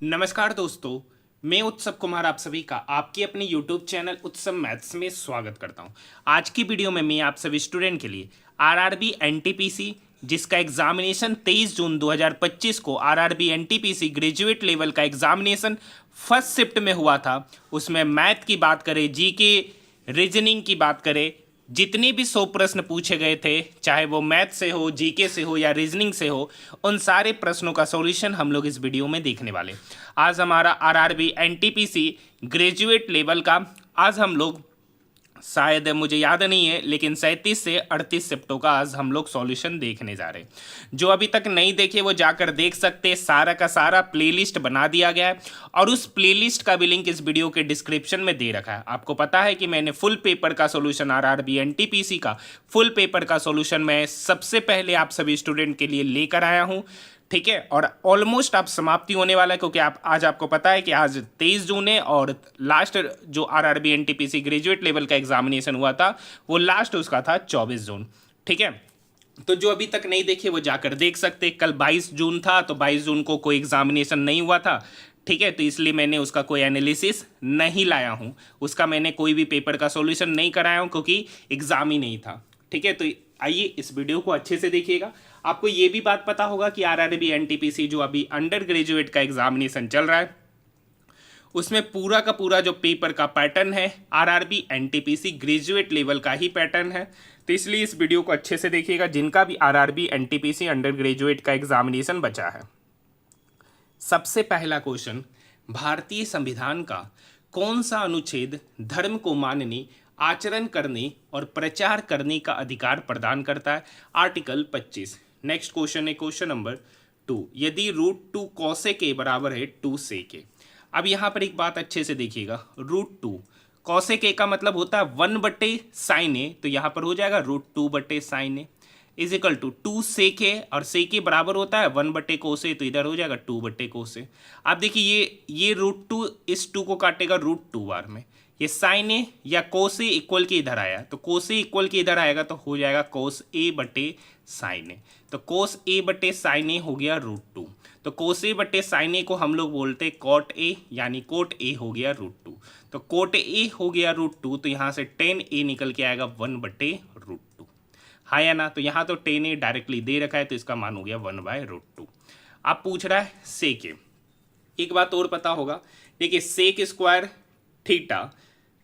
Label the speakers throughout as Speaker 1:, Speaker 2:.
Speaker 1: नमस्कार दोस्तों, मैं उत्सव कुमार आप सभी का आपके अपने YouTube चैनल उत्सव मैथ्स में स्वागत करता हूं। आज की वीडियो में मैं आप सभी स्टूडेंट के लिए आरआरबी एनटीपीसी जिसका एग्जामिनेशन 23 जून 2025 को आरआरबी एनटीपीसी ग्रेजुएट लेवल का एग्जामिनेशन फर्स्ट शिफ्ट में हुआ था, उसमें मैथ की बात करें, जीके, रीजनिंग की बात करें, जितने भी 100 प्रश्न पूछे गए थे, चाहे वो मैथ से हो, जीके से हो या रीजनिंग से हो, उन सारे प्रश्नों का सॉल्यूशन हम लोग इस वीडियो में देखने वाले। आज हमारा आरआरबी एनटीपीसी ग्रेजुएट लेवल का आज हम लोग, शायद मुझे याद नहीं है, लेकिन 37 से 38 शिफ्टों का आज हम लोग सॉल्यूशन देखने जा रहे हैं। जो अभी तक नहीं देखे वो जाकर देख सकते हैं। सारा का सारा प्लेलिस्ट बना दिया गया है और उस प्लेलिस्ट का भी लिंक इस वीडियो के डिस्क्रिप्शन में दे रखा है। आपको पता है कि मैंने फुल पेपर का सॉल्यूशन, आरआरबी एनटीपीसी का फुल पेपर का सॉल्यूशन मैं सबसे पहले आप सभी स्टूडेंट के लिए लेकर आया हूँ, ठीक है। और ऑलमोस्ट आप समाप्ति होने वाला है, क्योंकि आज आपको पता है कि आज 23 जून है और लास्ट जो आरआरबी एनटीपीसी ग्रेजुएट लेवल का एग्जामिनेशन हुआ था वो लास्ट उसका था 24 जून, ठीक है। तो जो अभी तक नहीं देखे वो जाकर देख सकते। कल 22 जून था तो 22 जून को कोई एग्जामिनेशन नहीं हुआ था, ठीक है, तो इसलिए मैंने उसका कोई एनालिसिस नहीं लाया हूँ, उसका मैंने कोई भी पेपर का सॉल्यूशन नहीं कराया हूँ क्योंकि एग्जाम ही नहीं था, ठीक है। तो आइए इस वीडियो को अच्छे से देखिएगा। आपको ये भी बात पता होगा कि आरआरबी एनटीपीसी जो अभी अंडर ग्रेजुएट का एग्जामिनेशन चल रहा है उसमें पूरा का पूरा जो पेपर का पैटर्न है आरआरबी एनटीपीसी ग्रेजुएट लेवल का ही पैटर्न है। तो इसलिए इस वीडियो को अच्छे से देखिएगा जिनका भी आरआरबी एनटीपीसी अंडर ग्रेजुएट का एग्जामिनेशन बचा है। सबसे पहला क्वेश्चन, भारतीय संविधान का कौन सा अनुच्छेद धर्म को मानने, आचरण करने और प्रचार करने का अधिकार प्रदान करता है? आर्टिकल 25। नेक्स्ट क्वेश्चन है क्वेश्चन नंबर 2, यदि √2 कौसे के बराबर है 2 से के। अब यहाँ पर एक बात अच्छे से देखिएगा, √2 कौसे के का मतलब होता है 1/sin a, तो यहाँ पर हो जाएगा √2/sin a is equal to 2 sec है, और सेक बराबर होता है 1/कोसे, तो इधर हो जाएगा 2/कोसे। अब देखिए ये √2 इस 2 को काटेगा √2 बार में, ये साइन ए या कोसे इक्वल के इधर आया, तो कोसे इक्वल के इधर आएगा तो हो जाएगा कोस a/sin a, तो कोस a/sin a हो गया √2। तो कोस a/sin a को हम लोग बोलते हैं कॉट a, यानी कोट a हो गया √2। तो कोट a हो गया √2, तो यहाँ से tan a निकल के आएगा 1/√2, हाँ या ना। तो यहाँ तो tan a डायरेक्टली दे रखा है तो इसका मान हो गया 1/√2। अब पूछ रहा है सेक ए। एक बात और पता होगा, देखिए सेक स्क्वायर थीटा,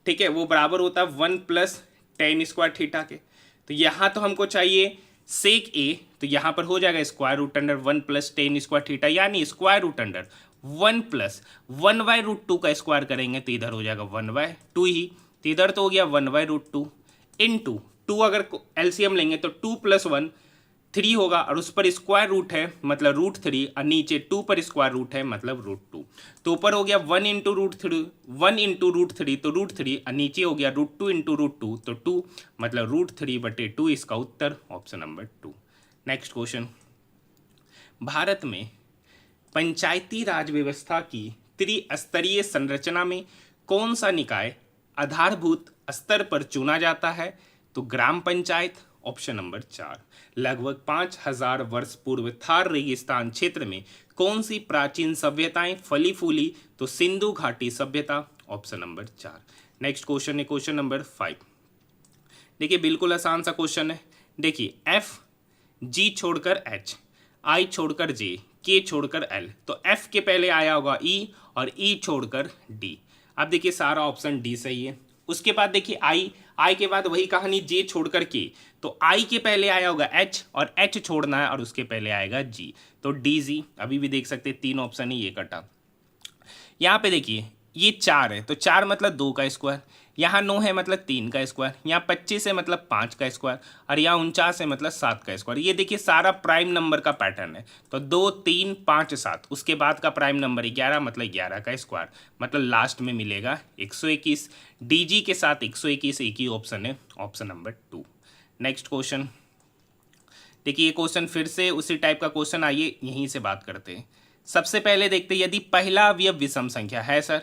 Speaker 1: ठीक है, वो बराबर होता है 1 + tan² थीटा के। तो यहाँ तो हमको चाहिए सेक ए, तो यहाँ पर हो जाएगा √1 + tan² थीटा, यानी √1 + 1/√2 का स्क्वायर करेंगे तो इधर हो जाएगा 1/2 ही, तो इधर तो हो गया 1/√2 इंटू 2, अगर एलसीएम लेंगे तो 2 + 1 3 होगा, और उस पर स्क्वायर रूट है मतलब √3, और नीचे 2 पर स्क्वायर रूट है मतलब √2। तो ऊपर हो गया 1 × √3, 1 × √3 तो √3, और नीचे हो गया √2 × √2 तो 2, मतलब √3/2 इसका उत्तर option number 2। Next question, Bharat में पंचायती राज व्यवस्था की त्रिस्तरीय संरचना में कौन सा निकाय आधारभूत स्तर पर चुना जाता है? तो ग्राम पंचायत, ऑप्शन नंबर 4। लगभग 5000 वर्ष पूर्व थार रेगिस्तान क्षेत्र में कौन सी प्राचीन सभ्यताएं फली फूली? तो सिंधु घाटी सभ्यता, ऑप्शन नंबर 4। नेक्स्ट क्वेश्चन है क्वेश्चन नंबर 5। देखिए बिल्कुल आसान सा क्वेश्चन है। देखिए F, G छोड़कर H, I छोड़कर J, K छोड़कर L, तो F के पहले आया होगा E और E छोड़कर D। अब देखिए सारा ऑप्शन D सही है। उसके बाद देखिए I के बाद वही कहानी J छोड़कर K, तो I के पहले आया होगा H और H छोड़ना है और उसके पहले आएगा G, तो DG। अभी भी देख सकते 3 ऑप्शन है, ये कटा। यहाँ पे देखिए ये 4 है तो 4 मतलब 2 का स्क्वायर, यहाँ 9 है मतलब 3 का स्क्वायर, यहाँ 25 है मतलब 5 का स्क्वायर, और यहाँ 49 है मतलब 7 का स्क्वायर। ये देखिए सारा प्राइम नंबर का पैटर्न है, तो 2 3 5 7, उसके बाद का प्राइम नंबर 11 मतलब 11 का स्क्वायर, मतलब लास्ट में मिलेगा 121। DG के साथ 121 एक ही ऑप्शन है, ऑप्शन नंबर 2। नेक्स्ट क्वेश्चन, देखिए ये क्वेश्चन फिर से उसी टाइप का क्वेश्चन, आइए यहीं से बात करते हैं। सबसे पहले देखते हैं यदि पहला अवयव विषम संख्या है सर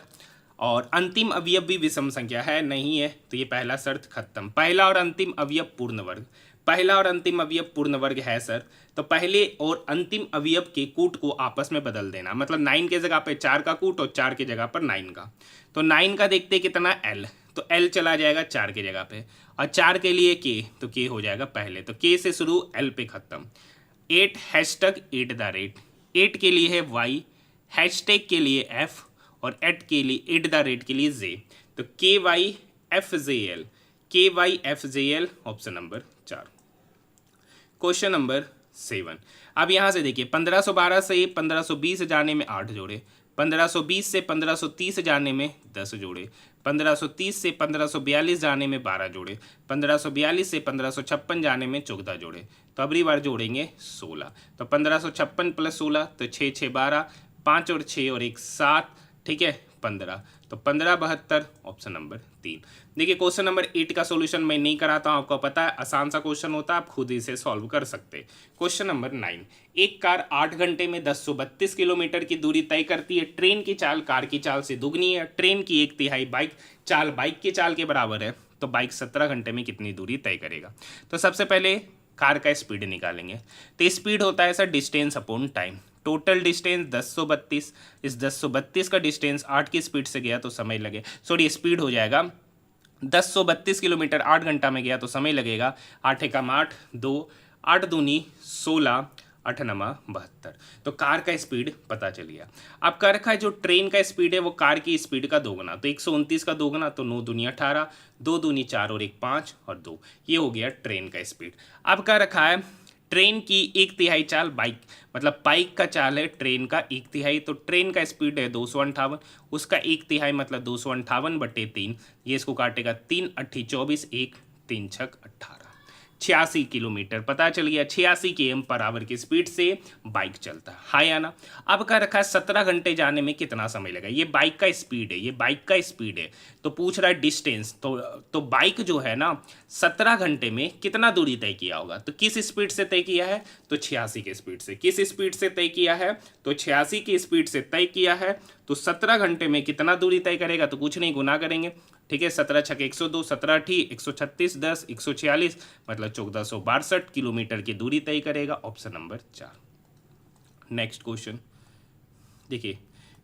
Speaker 1: और अंतिम अवयव भी विषम संख्या है नहीं है, तो ये पहला शर्त खत्म। पहला और अंतिम अवयव पूर्ण वर्ग, पहला और अंतिम अवयव पूर्ण वर्ग है सर, तो पहले और अंतिम अवयव के कूट को आपस में बदल देना, मतलब 9 के जगह पे 4 का कूट और 4 के जगह पर 9 का। तो 9 का देखते कितना l, तो l चला जाएगा 4 के जगह पे, और 4 के लिए k, तो k हो जाएगा पहले, तो k से शुरू l पे खत्म। 8 हैशटैग 8 8 के लिए है y, हैशटैग के लिए f, और एट के लिए @ के लिए j, तो KYFJL, KYFJL option number 4। Question number 7। अब यहाँ से देखिए 1512 से 1520 जाने में 8 जोड़े, 1520 से 1530 जाने में 10 जोड़े, 1530 से 1542 जाने में 12 जोड़े, 1542 से 1556 जाने में 14 जोड़े। तो अगली बार जोड़ेंगे 16, तो 1556 + 16 तो 6 6 12, 5 और 6 और 1 7, ठीक है 15, तो 1572 ऑप्शन नंबर 3। देखिए क्वेश्चन नंबर 8 का सॉल्यूशन मैं नहीं कराता हूँ, आपको पता है आसान सा क्वेश्चन होता है, आप खुद इसे सॉल्व कर सकते हैं। Question number 9। एक कार 8 घंटे में 1032 किलोमीटर की दूरी तय करती है। ट्रेन की चाल कार की चाल से दुगनी है। ट्रेन की 1/3 बाइक की चाल के बराबर है, तो बाइक 17 घंटे में कितनी दूरी तय करेगा। तो सबसे पहले कार का स्पीड निकालेंगे, तो स्पीड होता है sir distance upon time. Total distance 1032, इस 1032 का डिस्टेंस 8 की स्पीड से गया तो समय लगे, सॉरी स्पीड हो जाएगा 1032 किलोमीटर 8 घंटा में गया तो समय लगेगा 8 एकम 8 2, 8 दूनी 16, 8 नमा 72। तो कार का स्पीड पता चल गया। अब कर रखा है जो ट्रेन का स्पीड है वो कार की स्पीड का दोगुना, तो 129 का दोगुना तो 9 दूनी 18, 2 दूनी 4 और 1 5 और 2, ये हो गया ट्रेन का स्पीड। अब कर रखा है ट्रेन की 1/3 चाल बाइक, मतलब बाइक का चाल है ट्रेन का 1/3, तो ट्रेन का स्पीड है 258, उसका 1/3 मतलब 258/3, ये इसको काटेगा 3 8 24, 1 3 6 18, 86 किलोमीटर पता चल गया। 86 km/h की स्पीड से बाइक चलता है, हाँ या ना। अब का रखा है 17 घंटे जाने में कितना समय लगा, ये बाइक का स्पीड है, ये बाइक का स्पीड है, तो पूछ रहा है डिस्टेंस, तो बाइक जो है ना 17 घंटे में कितना दूरी तय किया होगा, तो किस स्पीड से तय किया है, तो 86 की स्पीड से। किस स्पीड से तय किया है, तो 86 की स्पीड से तय किया है, तो 17 घंटे में कितना दूरी तय करेगा, तो कुछ नहीं गुना करेंगे, ठीक है 17 × 102, 17 × 136, 10 146, मतलब 1462 किलोमीटर की दूरी तय करेगा, ऑप्शन नंबर 4। नेक्स्ट क्वेश्चन देखिए,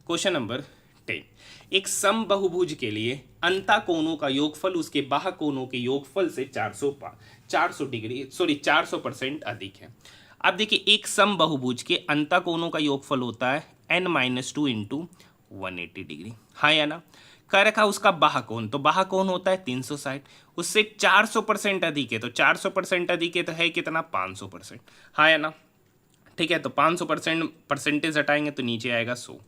Speaker 1: क्वेश्चन नंबर 10। एक समबाहुभुज के लिए अंता कोणों का योगफल उसके बाह्य कोणों के योगफल से 400% अधिक है। अब देखिए एक समबाहुभुज के अंता कोणों का योगफल होता है n-2 × 180 डिग्री, हाँ या ना। कह रखा उसका बाह्य कोण, तो बाह्य कोण होता है 360, उससे 400% अधिक है, तो 400% अधिक है तो है कितना 500%, हाँ या ना, ठीक है। तो 500% परसेंटेज हटाएंगे तो नीचे आएगा 100,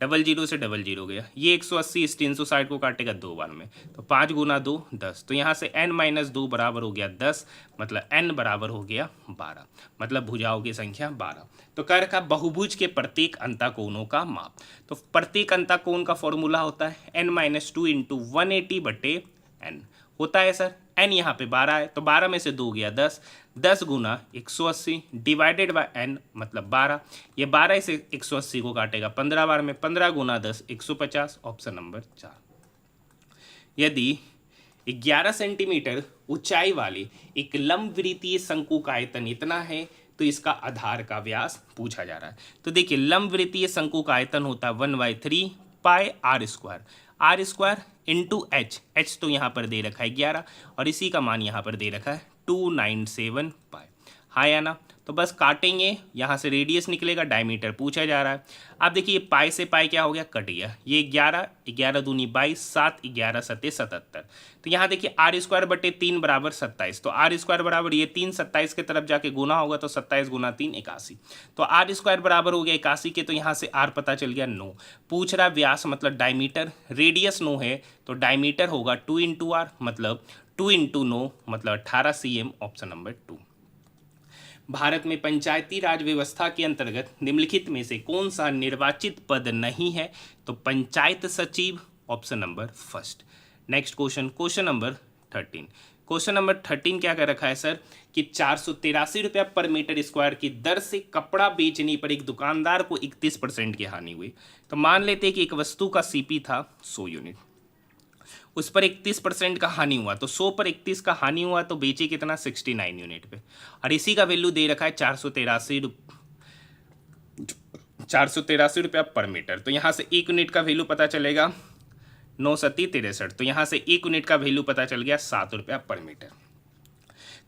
Speaker 1: 00 से 00 गया, ये 180 इस 360 को काटेगा 2 बार में, तो 5 × 2 10, तो यहाँ से n-2 बराबर हो गया 10, मतलब n बराबर हो गया 12, मतलब भुजाओं की संख्या 12। तो कह रखा बहुभुज के प्रत्येक अंतःकोणों का माप, तो प्रत्येक अंतःकोण का फॉर्मूला होता है n-2 × 180/n होता है सर। n यहाँ पे 12 है, तो 12 में से 2 गया 10, 10 × 180 डिवाइडेड बाय n मतलब 12, ये 12 से 180 को काटेगा 15 बार में, 15 × 10 150, ऑप्शन नंबर 4। यदि 11 सेंटीमीटर ऊंचाई वाली एक लंबवृत्तीय शंकु का आयतन इतना है तो इसका आधार का व्यास पूछा जा रहा है। तो देखिए लंबवृत्तीय शंकु का आयतन होता है 1/3 πr², r² इंटू h तो यहाँ पर दे रखा है 11 और इसी का मान यहाँ पर दे रखा है 297 पाई, हाँ या ना। तो बस काटेंगे, यहाँ से रेडियस निकलेगा, डायमीटर पूछा जा रहा है। अब देखिए पाई से पाई क्या हो गया, कट गया, ये 11, 11 दूनी 22, 7 11 7 77, तो यहाँ देखिए r² बराबर 27, तो r² बराबर ये 3 27 के तरफ जाके गुना होगा तो 27 × 3 81, तो r² बराबर हो गया 81 के, तो यहाँ से r पता चल गया 9। पूछ रहा व्यास मतलब डायमीटर, रेडियस 9 है तो डायमीटर होगा 2 × r, मतलब 2 × 9 मतलब 18 cm, ऑप्शन नंबर 2। भारत में पंचायती राज व्यवस्था के अंतर्गत निम्नलिखित में से कौन सा निर्वाचित पद नहीं है, तो पंचायत सचिव, option number 1। Next question, question number 13। Question number 13 क्या कर रखा है सर कि 483 रुपया पर मीटर स्क्वायर की दर से कपड़ा बेचने पर एक दुकानदार को 31% की हानि हुई। तो मान लेते हैं कि एक वस्तु का सीपी था 100 यूनिट, उस पर 31% का हानि हुआ, तो 100 पर 31 का हानि हुआ तो बेचे कितना 69 यूनिट पे, और इसी का वैल्यू दे रखा है 483 रुपया पर मीटर। तो यहाँ से 1 यूनिट का वैल्यू पता चलेगा 9 तो यहाँ से 1 यूनिट का वैल्यू पता चल गया 7 रुपया पर मीटर।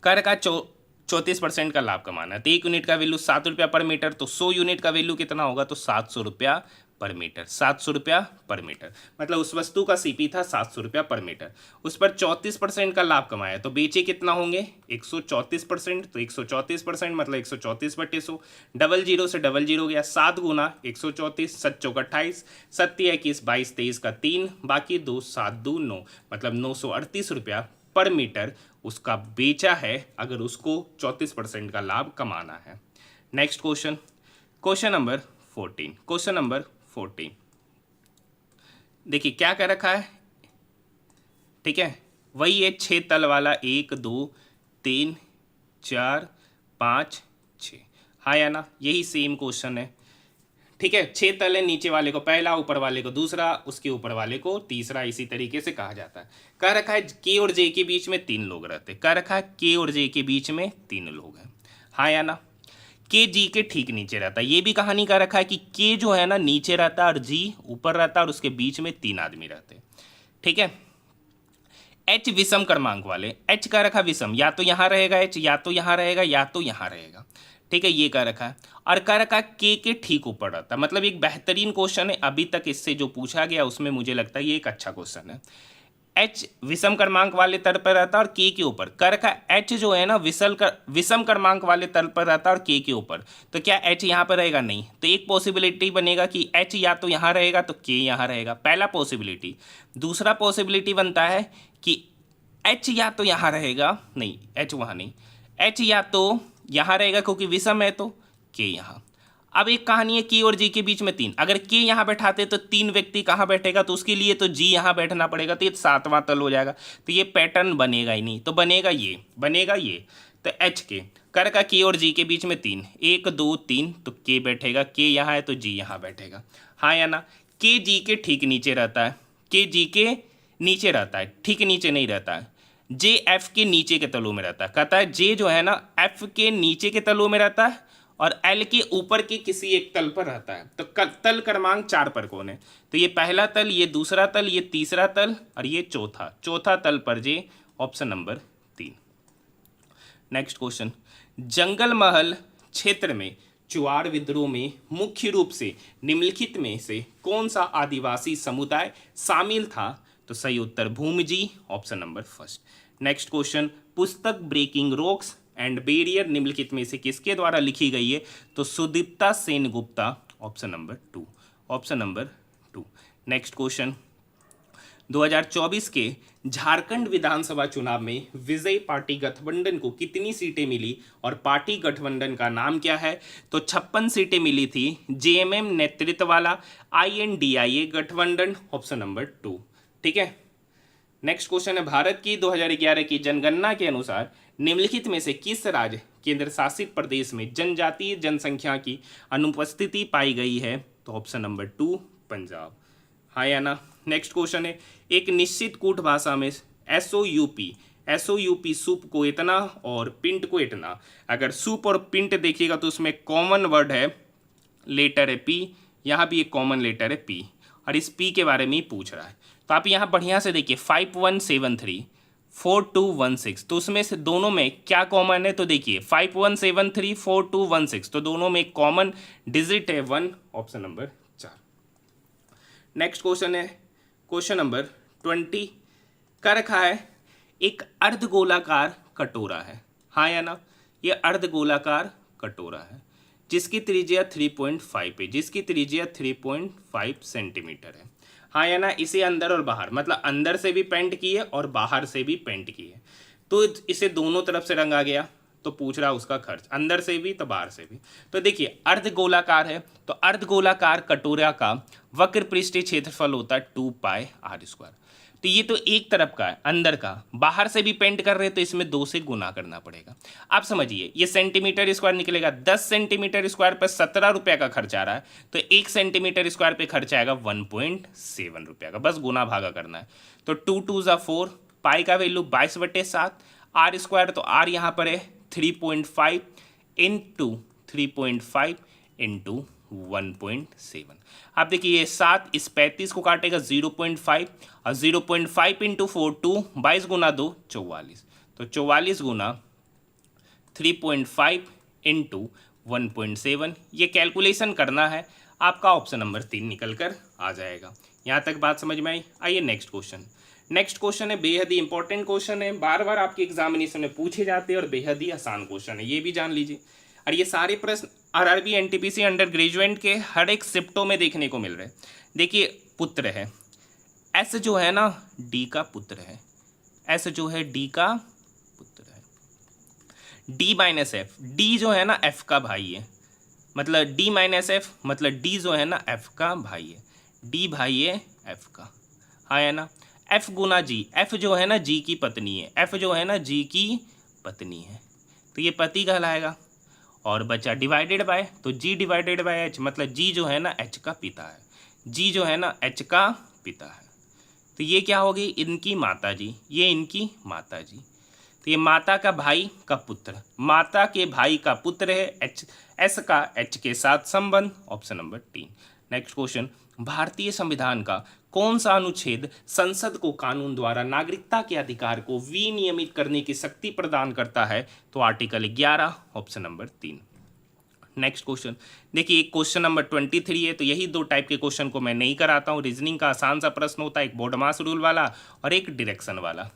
Speaker 1: कर का 34% का लाभ कमाना है, तो 1 यूनिट का वैल्यू 7 रुपया पर मीटर, तो 100 यूनिट का वैल्यू कितना होगा, तो 700 रुपया पर मीटर, 700 रुपया पर मीटर, मतलब उस वस्तु का सीपी था 700 रुपया पर मीटर। उस पर 34% का लाभ कमाया, तो बेचे कितना होंगे 134%, तो 134% मतलब 134/100, डबल जीरो से डबल जीरो गया, 7 गुना 134, 7 चौक 28, 7 21, 22 23 का 3, बाकी 2, 7 2 9, मतलब 938 रुपया पर मीटर उसका बेचा है, अगर उसको 34% का लाभ कमाना है। नेक्स्ट क्वेश्चन, क्वेश्चन नंबर 14, देखिए क्या कर रखा है, ठीक है, वही है 6 तल वाला, 1 2 3 4 5 6, हाँ या ना, यही सेम क्वेश्चन है, ठीक है। 6 तल है, नीचे वाले को पहला, ऊपर वाले को दूसरा, उसके ऊपर वाले को तीसरा, इसी तरीके से कहा जाता है। कह रखा है के और जे के बीच में 3 लोग रहते, कह रखा है के और जे के बीच में 3 लोग हैं, हाँ या ना। के जी के ठीक नीचे रहता है, ये भी कहानी का रखा है कि के जो है ना नीचे रहता है और जी ऊपर रहता है और उसके बीच में 3 आदमी रहते हैं, ठीक है। एच विषम क्रमांक वाले, एच का रखा विषम, या तो यहाँ रहेगा एच, या तो यहाँ रहेगा, या तो यहाँ रहेगा, ठीक है, ये का रखा है। और का रखा के ठीक ऊपर रहता है, मतलब एक बेहतरीन क्वेश्चन है अभी तक इससे जो पूछा गया उसमें, मुझे लगता है ये एक अच्छा क्वेश्चन है। एच विषम क्रमांक वाले तल पर रहता है और के ऊपर, कर का एच जो है ना विषम क्रमांक वाले तल पर रहता है और के ऊपर, तो क्या एच यहाँ पर रहेगा, नहीं, तो एक पॉसिबिलिटी बनेगा कि एच या तो यहाँ रहेगा तो के यहाँ रहेगा, पहला पॉसिबिलिटी। दूसरा पॉसिबिलिटी बनता है कि एच या तो यहाँ रहेगा, नहीं एच वहाँ नहीं, एच या तो यहाँ रहेगा क्योंकि विषम है, तो के यहाँ। अब एक कहानी है के और जी के बीच में 3, अगर के यहाँ बैठाते तो 3 व्यक्ति कहाँ बैठेगा, तो उसके लिए तो जी यहाँ बैठना पड़ेगा, तो ये 7वां तल हो जाएगा, तो ये पैटर्न बनेगा ही नहीं, तो बनेगा ये, तो एच के कर का के और जी के बीच में 3, 1 2 3, तो के बैठेगा, के यहाँ है तो जी यहाँ बैठेगा, हाँ या ना। के जी के ठीक नीचे रहता है, के जी के नीचे रहता है, ठीक नीचे नहीं रहता है, जे एफ के नीचे के तलों में रहता है, कहता है जे जो है ना एफ के नीचे के तलों में रहता है और एल के ऊपर के किसी एक तल पर रहता है, तो तल क्रमांक 4 पर कौन है, तो ये पहला तल, ये दूसरा तल, ये तीसरा तल और ये चौथा तल पर जे, ऑप्शन नंबर 3। नेक्स्ट क्वेश्चन, जंगल महल क्षेत्र में चुआड़ विद्रोह में मुख्य रूप से निम्नलिखित में से कौन सा आदिवासी समुदाय शामिल था, तो सही उत्तर भूमिजी, ऑप्शन नंबर 1। नेक्स्ट क्वेश्चन, पुस्तक ब्रेकिंग रॉक्स एंड बैरियर निम्नलिखित में से किसके द्वारा लिखी गई है, तो Sudipta Sengupta, option number 2। Next question, 2024 के झारखंड विधानसभा चुनाव में विजय पार्टी गठबंधन को कितनी सीटें मिली और पार्टी गठबंधन का नाम क्या है, तो 56 सीटें मिली थी, जेएमएम नेतृत्व वाला INDIA गठबंधन, ऑप्शन नंबर 2, ठीक है। नेक्स्ट क्वेश्चन है, भारत की 2011 की जनगणना के अनुसार निम्नलिखित में से किस राज्य केंद्र शासित प्रदेश में जनजातीय जनसंख्या की अनुपस्थिति पाई गई है, तो ऑप्शन नंबर 2 पंजाब, हाँ या ना। नेक्स्ट क्वेश्चन है, एक निश्चित कूट भाषा में SOUP सूप को इतना और पिंट को इतना, अगर सूप और पिंट देखिएगा तो उसमें कॉमन वर्ड है, लेटर है P, यहाँ भी एक कॉमन लेटर है P, और इस P के बारे में ही पूछ रहा है, तो आप यहाँ बढ़िया से देखिए 5173 4216, तो उसमें से दोनों में क्या कॉमन है, तो देखिए 5173 4216, तो दोनों में कॉमन डिजिट है 1, ऑप्शन नंबर 4। नेक्स्ट क्वेश्चन है, क्वेश्चन नंबर 20 का रखा है, एक अर्धगोलाकार कटोरा है, हाँ या ना, ये अर्धगोलाकार कटोरा है जिसकी त्रिज्या 3.5 है, जिसकी त्रिज्या 3.5 सेंटीमीटर है, हाँ या ना। इसे अंदर और बाहर, मतलब अंदर से भी पेंट की है और बाहर से भी पेंट की है, तो इसे दोनों तरफ से रंगा गया, तो पूछ रहा उसका खर्च, अंदर से भी तो बाहर से भी। तो देखिए अर्धगोलाकार है, तो अर्धगोलाकार कटोरा का वक्र पृष्ठीय क्षेत्रफल होता है 2πr²। तो ये तो एक तरफ का है, अंदर का। बाहर से भी पेंट कर रहे हैं तो इसमें 2 से गुना करना पड़ेगा। आप समझिए ये सेंटीमीटर स्क्वायर निकलेगा, 10 सेंटीमीटर स्क्वायर पर 17 रुपये का खर्च आ रहा है, तो 1 सेंटीमीटर स्क्वायर पे खर्च आएगा 1.7 रुपये का। बस गुना भागा करना है। तो 2 2 ज़ा 4, पाई का वैल्यू 22/7, आर स्क्वायर तो आर यहाँ पर है 3.5 इंटू 3.5 इंटू 1.7। आप देखिए ये 7 इस 35 को काटेगा 0.5 और 0.5 इंटू 4 2, 22 गुना 2 44, तो 44 गुना 3.5 इंटू 1.7। ये कैलकुलेशन करना है, आपका ऑप्शन नंबर 3 निकल कर आ जाएगा। यहाँ तक बात समझ में आई। आइए नेक्स्ट क्वेश्चन। नेक्स्ट क्वेश्चन है बेहद ही इंपॉर्टेंट क्वेश्चन है, बार बार आपके एग्जामिनेशन में पूछे जाते हैं और बेहद ही आसान क्वेश्चन है, ये भी जान लीजिए। और ये सारे प्रश्न आरआरबी एनटीपीसी अंडर ग्रेजुएट के हर एक शिफ्टों में देखने को मिल रहे हैं। देखिए पुत्र है, एस जो है ना डी का पुत्र है, एस जो है डी का पुत्र है, डी माइनस एफ, डी जो है ना एफ का भाई है, मतलब डी माइनस एफ मतलब डी जो है ना एफ का भाई है, डी भाई है एफ का, हाँ है ना। एफ गुना जी, एफ जो है ना जी की पत्नी है, एफ जो है ना जी की पत्नी है, तो ये पति कहलाएगा। और बचा डिवाइडेड बाय, तो जी डिवाइडेड बाय एच मतलब जी जो है ना एच का पिता है, जी जो है ना एच का पिता है। तो ये क्या होगी, इनकी माता जी, ये इनकी माता जी, तो ये माता का भाई का पुत्र, माता के भाई का पुत्र है, एच एस का एच के साथ संबंध, ऑप्शन नंबर 3। नेक्स्ट क्वेश्चन, भारतीय संविधान का कौन सा अनुच्छेद संसद को कानून द्वारा नागरिकता के अधिकार को विनियमित करने की शक्ति प्रदान करता है, तो article 11, option number 3। Next question देखिए, एक क्वेश्चन नंबर 23 है, तो यही 2 टाइप के क्वेश्चन को मैं नहीं कराता हूँ। रीजनिंग का आसान सा प्रश्न होता है, एक बोर्ड मास रूल वाला और एक डायरेक्शन वाला।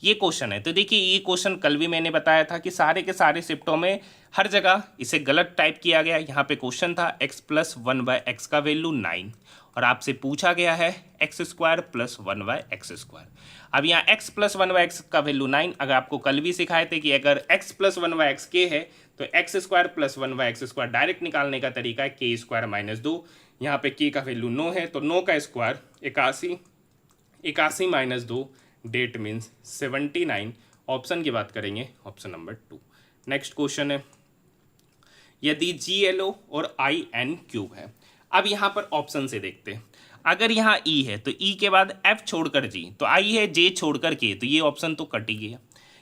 Speaker 1: ये क्वेश्चन है, तो देखिए ये क्वेश्चन कल भी मैंने बताया था कि सारे के सारे शिफ्टों में हर जगह इसे गलत टाइप किया गया। यहाँ पे क्वेश्चन था x + 1/x का वैल्यू 9 और आपसे पूछा गया है x² + 1/x²। अब यहाँ x + 1/x का वैल्यू 9, अगर आपको कल भी सिखाए थे कि अगर x + 1/x k है तो x² + 1/x² डायरेक्ट निकालने का तरीका है k² - 2। यहाँ पे k का वैल्यू 9 है, तो 9 का स्क्वायर 81, 81 - 2 डेट मीन्स 79। ऑप्शन की बात करेंगे, ऑप्शन नंबर 2। नेक्स्ट क्वेश्चन है, यदि GLO और IN³ है। अब यहाँ पर ऑप्शन से देखते हैं, अगर यहाँ E है तो E के बाद F छोड़कर G, तो I है J छोड़कर K, तो ये ऑप्शन तो कट ही गया।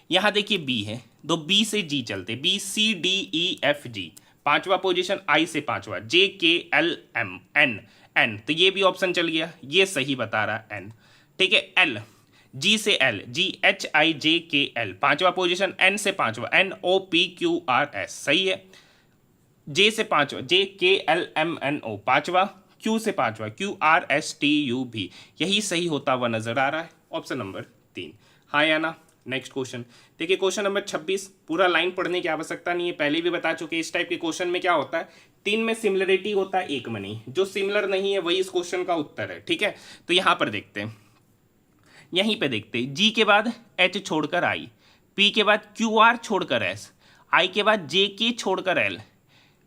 Speaker 1: यहाँ देखिए B है, तो B से G चलते, B C D E F G, 5वां पोजीशन, I से 5वां J K L M N N, तो ये भी ऑप्शन चल गया, ये सही बता रहा है N। ठीक है, L, G से L, G H I J K L, 5वां पोजीशन, N से 5वां N O P Q R S, सही है। J से 5वां J K L M N O, 5वां Q से 5वां Q R S T U V, यही सही होता हुआ नजर आ रहा है, ऑप्शन नंबर 3, हाँ या ना। नेक्स्ट क्वेश्चन देखिए, क्वेश्चन नंबर 26, पूरा लाइन पढ़ने की आवश्यकता नहीं है, पहले भी बता चुके। इस टाइप के क्वेश्चन में क्या होता है, 3 में सिमिलरिटी होता है, 1 में नहीं। जो सिमिलर नहीं है वही इस क्वेश्चन का उत्तर है। ठीक है, तो यहाँ पर देखते हैं, यहीं पे देखते हैं, G के बाद H छोड़कर I, P के बाद QR छोड़कर S, I के बाद JK छोड़कर L,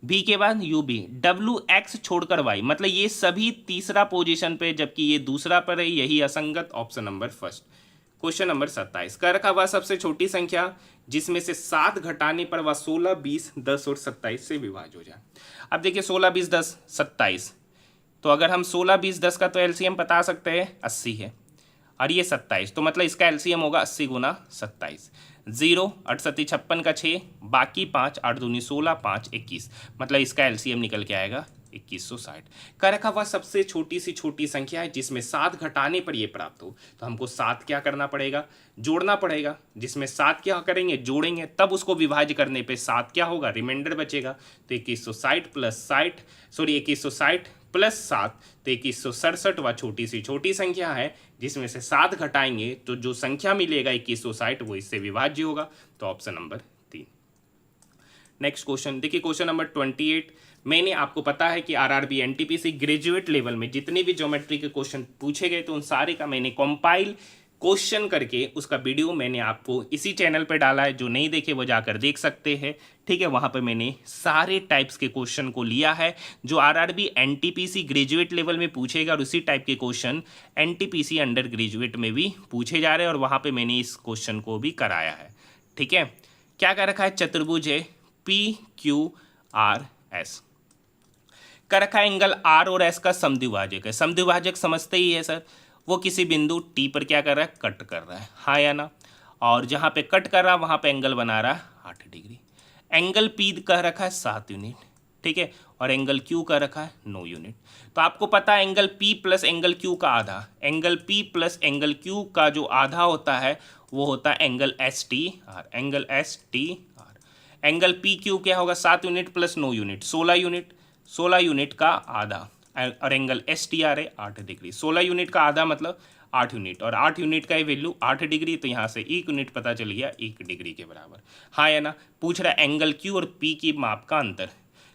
Speaker 1: B के बाद UB, WX छोड़कर Y, मतलब ये सभी तीसरा पोजीशन पे जबकि ये दूसरा पर है, यही असंगत, option number first. Question number 27, कर का वह सबसे छोटी संख्या जिसमें से 7 घटाने पर वह 16, 20, 10 और 27 से विभाज्य हो जाए। अब देखिए 16, 20, 10, 27, तो अगर हम 16, 20, 10 का तो एलसीएम बता सकते हैं 80 है, और ये 27, तो मतलब इसका एलसीएम होगा 80 गुना 27। 0, 68, 56 का 6, बाकी 5, 8 दूनी 16, 5, 21, मतलब इसका एलसीएम निकल के आएगा 2160। कर का वह सबसे छोटी सी छोटी संख्या है जिसमें 7 घटाने पर ये प्राप्त हो, तो हमको 7 क्या करना पड़ेगा, जोड़ना पड़ेगा। जिसमें 7 क्या करेंगे, जोड़ेंगे, तब उसको विभाज्य करने पे 7 क्या होगा, रिमाइंडर बचेगा। तो 2160 प्लस 60, सॉरी 2160 प्लस 7, तो 2167 वह छोटी सी छोटी संख्या है जिसमें से 7 घटाएंगे तो जो संख्या मिलेगा 2160 वो इससे विभाज्य होगा, तो ऑप्शन नंबर 3। नेक्स्ट क्वेश्चन देखिए, क्वेश्चन नंबर 28, मैंने आपको पता है कि आरआरबी एनटीपीसी ग्रेजुएट लेवल में जितने भी ज्योमेट्री के क्वेश्चन पूछे गए तो उन सारे का मैंने कंपाइल क्वेश्चन करके उसका वीडियो मैंने आपको इसी चैनल पे डाला है, जो नहीं देखे वो जाकर देख सकते हैं। ठीक है, वहाँ पे मैंने सारे टाइप्स के क्वेश्चन को लिया है जो आरआरबी एनटीपीसी ग्रेजुएट लेवल में पूछेगा, और उसी टाइप के क्वेश्चन एनटीपीसी अंडर ग्रेजुएट में भी पूछे जा रहे हैं, और वहाँ पे मैंने इस क्वेश्चन को भी कराया है। ठीक है, क्या कर रखा है, चतुर्भुज है PQRS, कर रखा है एंगल R और S का समद्विभाजक है। समद्विभाजक समझते ही है सर, वो किसी बिंदु T पर क्या कर रहा है, कट कर रहा है, हाँ या ना, और जहाँ पे कट कर रहा है वहाँ पे एंगल बना रहा है 8 डिग्री। एंगल P कह रखा है 7 यूनिट, ठीक है, और एंगल Q कह रखा है 9 यूनिट। तो आपको पता है angle P plus angle Q का आधा, angle P plus angle Q का जो आधा होता है वो होता है angle STR, angle STR। Angle PQ क्या होगा, 7 unit plus 9 unit 16 unit, 16 unit का आधा, और एंगल STR है 8 डिग्री। 16 यूनिट का आधा मतलब 8 यूनिट, और 8 यूनिट का वैल्यू 8 डिग्री, तो यहाँ से 1 यूनिट पता चल गया 1 डिग्री के बराबर, हाँ या ना। पूछ रहा है एंगल Q और P की माप का अंतर,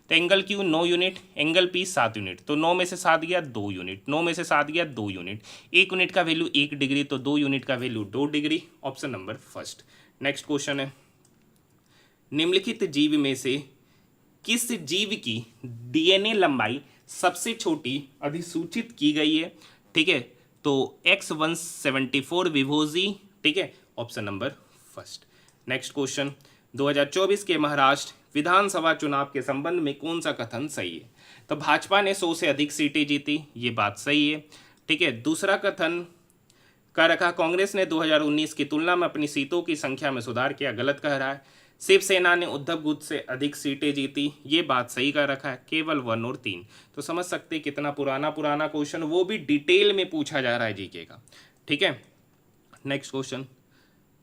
Speaker 1: तो angle Q 9 unit, angle P 7 unit, तो 9 में से 7 गया 2 यूनिट, 9 में से 7 गया 2 यूनिट, 1 यूनिट का वैल्यू 1 डिग्री, तो 2 यूनिट का value 2 degree, option number first. Next question है, निम्नलिखित जीव में से किस जीव की डीएनए लंबाई सबसे छोटी अधिसूचित की गई है? ठीक है, तो X174 विभोजी, ठीक है, option number first. Next question, 2024 के महाराष्ट्र विधानसभा चुनाव के संबंध में कौन सा कथन सही है? तो भाजपा ने 100 से अधिक सीटें जीती, ये बात सही है। ठीक है, दूसरा कथन कह रखा कांग्रेस ने 2019 की तुलना में अपनी सीटों की संख्या में सुधार किया, गलत कह रहा है। शिवसेना ने उद्धव गुट से अधिक सीटें जीती, ये बात सही कर रखा है, केवल 1 और 3। तो समझ सकते कितना पुराना क्वेश्चन, वो भी डिटेल में पूछा जा रहा है जीके का। ठीक है, नेक्स्ट क्वेश्चन,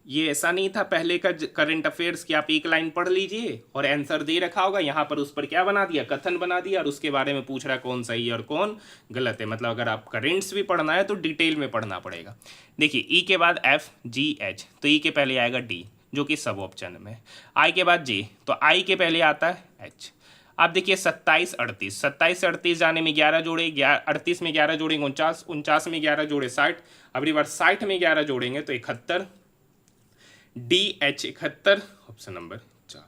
Speaker 1: ये ऐसा नहीं था पहले का करंट अफेयर्स कि आप एक लाइन पढ़ लीजिए और आंसर दे रखा होगा, यहाँ पर उस पर क्या बना दिया, कथन बना दिया, और उसके बारे में पूछ रहा है कौन सही है और कौन गलत है। मतलब अगर आप करेंट्स भी पढ़ना है तो डिटेल में पढ़ना पड़ेगा। देखिए ई के बाद FGH, तो ई के पहले आएगा D जो कि सब ऑप्शन में, आई के बाद J, तो आई के पहले आता है H। अब देखिए 27 38, 27 से 38 जाने में 11 जोड़े, 38 में 11 जोड़ेंगे 49, 49 में 11 जोड़े 60, अगली बार 60 में 11 जोड़ेंगे तो 71, DH 71, option number 4।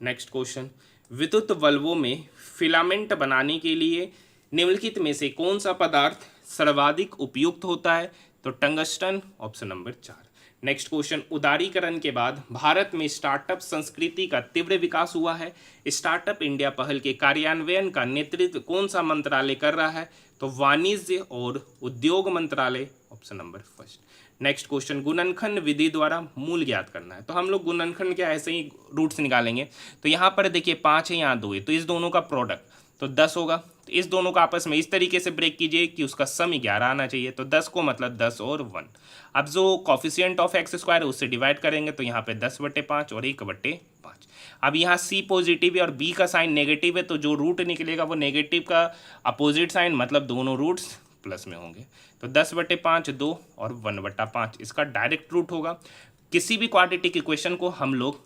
Speaker 1: Next question, विद्युत बल्बों में फिलामेंट बनाने के लिए निम्नलिखित में से कौन सा पदार्थ सर्वाधिक उपयुक्त होता है? तो tungsten, option number 4। Next question, उदारीकरण के बाद भारत में स्टार्टअप संस्कृति का तीव्र विकास हुआ है। स्टार्टअप इंडिया पहल के कार्यान्वयन का नेतृत्व कौन सा मंत्रालय कर रहा है? तो वाणिज्य और उद्योग मंत्रालय, option number first. Next question, गुणनखंड विधि द्वारा मूल ज्ञात करना है। तो हम लोग गुणनखंड के ऐसे ही रूट्स निकालेंगे। तो यहाँ पर देखिए 5 है, यहाँ 2 है, तो इस दोनों का प्रोडक्ट तो 10 होगा। तो इस दोनों का आपस में इस तरीके से ब्रेक कीजिए कि उसका सम 11 आना चाहिए। तो 10 को मतलब 10 और 1। अब जो कॉफिशिएंट ऑफ एक्स स्क्वायर है उससे डिवाइड करेंगे तो यहाँ पे 10/5 और 1/5। अब यहाँ C पॉजिटिव है और B का साइन नेगेटिव है, तो जो रूट निकलेगा वो नेगेटिव का अपोजिट साइन, मतलब दोनों रूट्स प्लस में होंगे। तो 10/5 2 और 1/5 इसका डायरेक्ट रूट होगा। किसी भी क्वाड्रेटिक इक्वेशन को हम लोग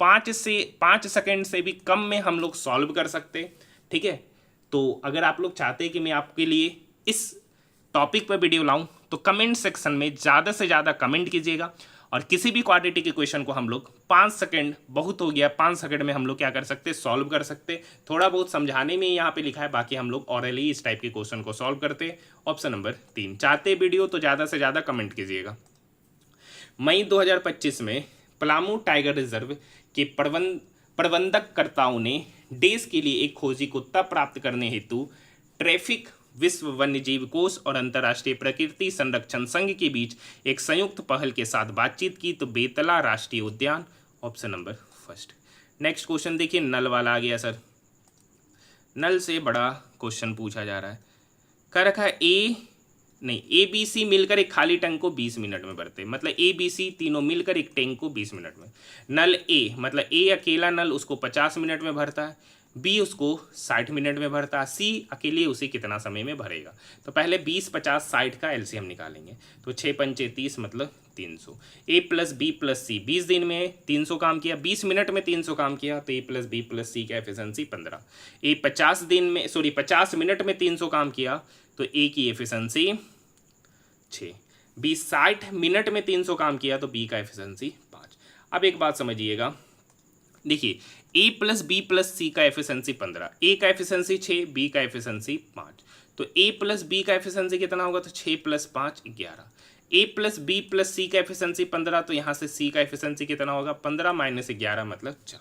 Speaker 1: 5 सेकेंड से भी कम में हम लोग सॉल्व कर सकते। ठीक है, तो अगर आप लोग चाहते हैं कि मैं आपके लिए इस टॉपिक पर वीडियो लाऊं तो कमेंट सेक्शन में ज़्यादा से ज़्यादा कमेंट कीजिएगा, और किसी भी क्वाड्रेटिक इक्वेशन को हम लोग 5 सेकेंड बहुत हो गया, 5 सेकेंड में हम लोग क्या कर सकते, सॉल्व कर सकते। थोड़ा बहुत समझाने में यहाँ पे लिखा है, बाकी हम लोग ऑरली इस टाइप के क्वेश्चन को सॉल्व करते। Option number 3। चाहते वीडियो तो ज़्यादा से ज़्यादा कमेंट कीजिएगा। मई 2025 में पलामू टाइगर रिजर्व के प्रबंधककर्ताओं ने देश के लिए एक खोजी कुत्ता प्राप्त करने हेतु ट्रैफिक, विश्व वन्यजीव कोष और अंतर्राष्ट्रीय प्रकृति संरक्षण संघ के बीच एक संयुक्त पहल के साथ बातचीत की। तो बेतला राष्ट्रीय उद्यान, option number first. Next question देखिए, नल वाला आ गया सर। नल से बड़ा क्वेश्चन पूछा जा रहा है, कह रखा है ABC मिलकर एक खाली टैंक को 20 मिनट में भरते, मतलब ABC तीनों मिलकर एक टैंक को 20 मिनट में। नल A, मतलब A अकेला नल उसको 50 मिनट में भरता है, B उसको 60 मिनट में भरता है, C अकेले उसे कितना समय में भरेगा? तो पहले 20 50 60 का एलसीएम निकालेंगे। तो 6 पंचे 30 मतलब 300। A + B + C 20 दिन में 300 काम किया, 20 मिनट में 300 काम किया, तो A + B + C का एफिशिएंसी 15। A 50 मिनट में 300 काम किया, तो A की एफिशिएंसी 6। बी 60 मिनट में 300 काम किया तो बी का एफिशिएंसी 5। अब एक बात समझिएगा, देखिए ए प्लस बी प्लस सी का एफिशिएंसी 15, ए का एफिशिएंसी 6, बी का एफिशिएंसी 5, तो ए प्लस बी का एफिशिएंसी कितना होगा, तो 6 प्लस 5 11। ए प्लस बी प्लस सी का एफिशिएंसी 15, तो यहाँ से सी का एफिशिएंसी कितना होगा, 15 माइनस 11 मतलब 4।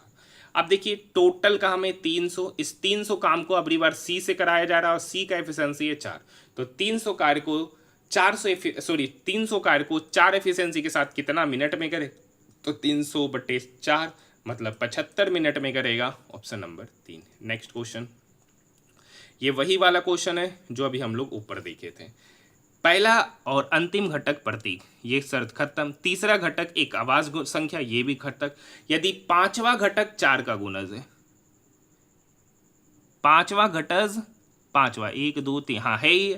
Speaker 1: अब देखिए टोटल का हमें 300, इस 300 काम को अगली बार सी से कराया जा रहा है और सी का एफिशिएंसी है 4, तो 300 कार्य को 300 कार्य को 4 एफिशिएंसी के साथ कितना मिनट में करे, तो 300/4 मतलब 75 मिनट में करेगा, ऑप्शन नंबर 3। नेक्स्ट क्वेश्चन, ये वही वाला क्वेश्चन है जो अभी हम लोग ऊपर देखे थे। पहला और अंतिम घटक प्रतीक, ये शर्त खत्म। तीसरा घटक एक आवाज संख्या, ये भी घटक। यदि पांचवा घटक 4 का गुणज है, पांचवा घटक 1 2 3 हाँ है ही,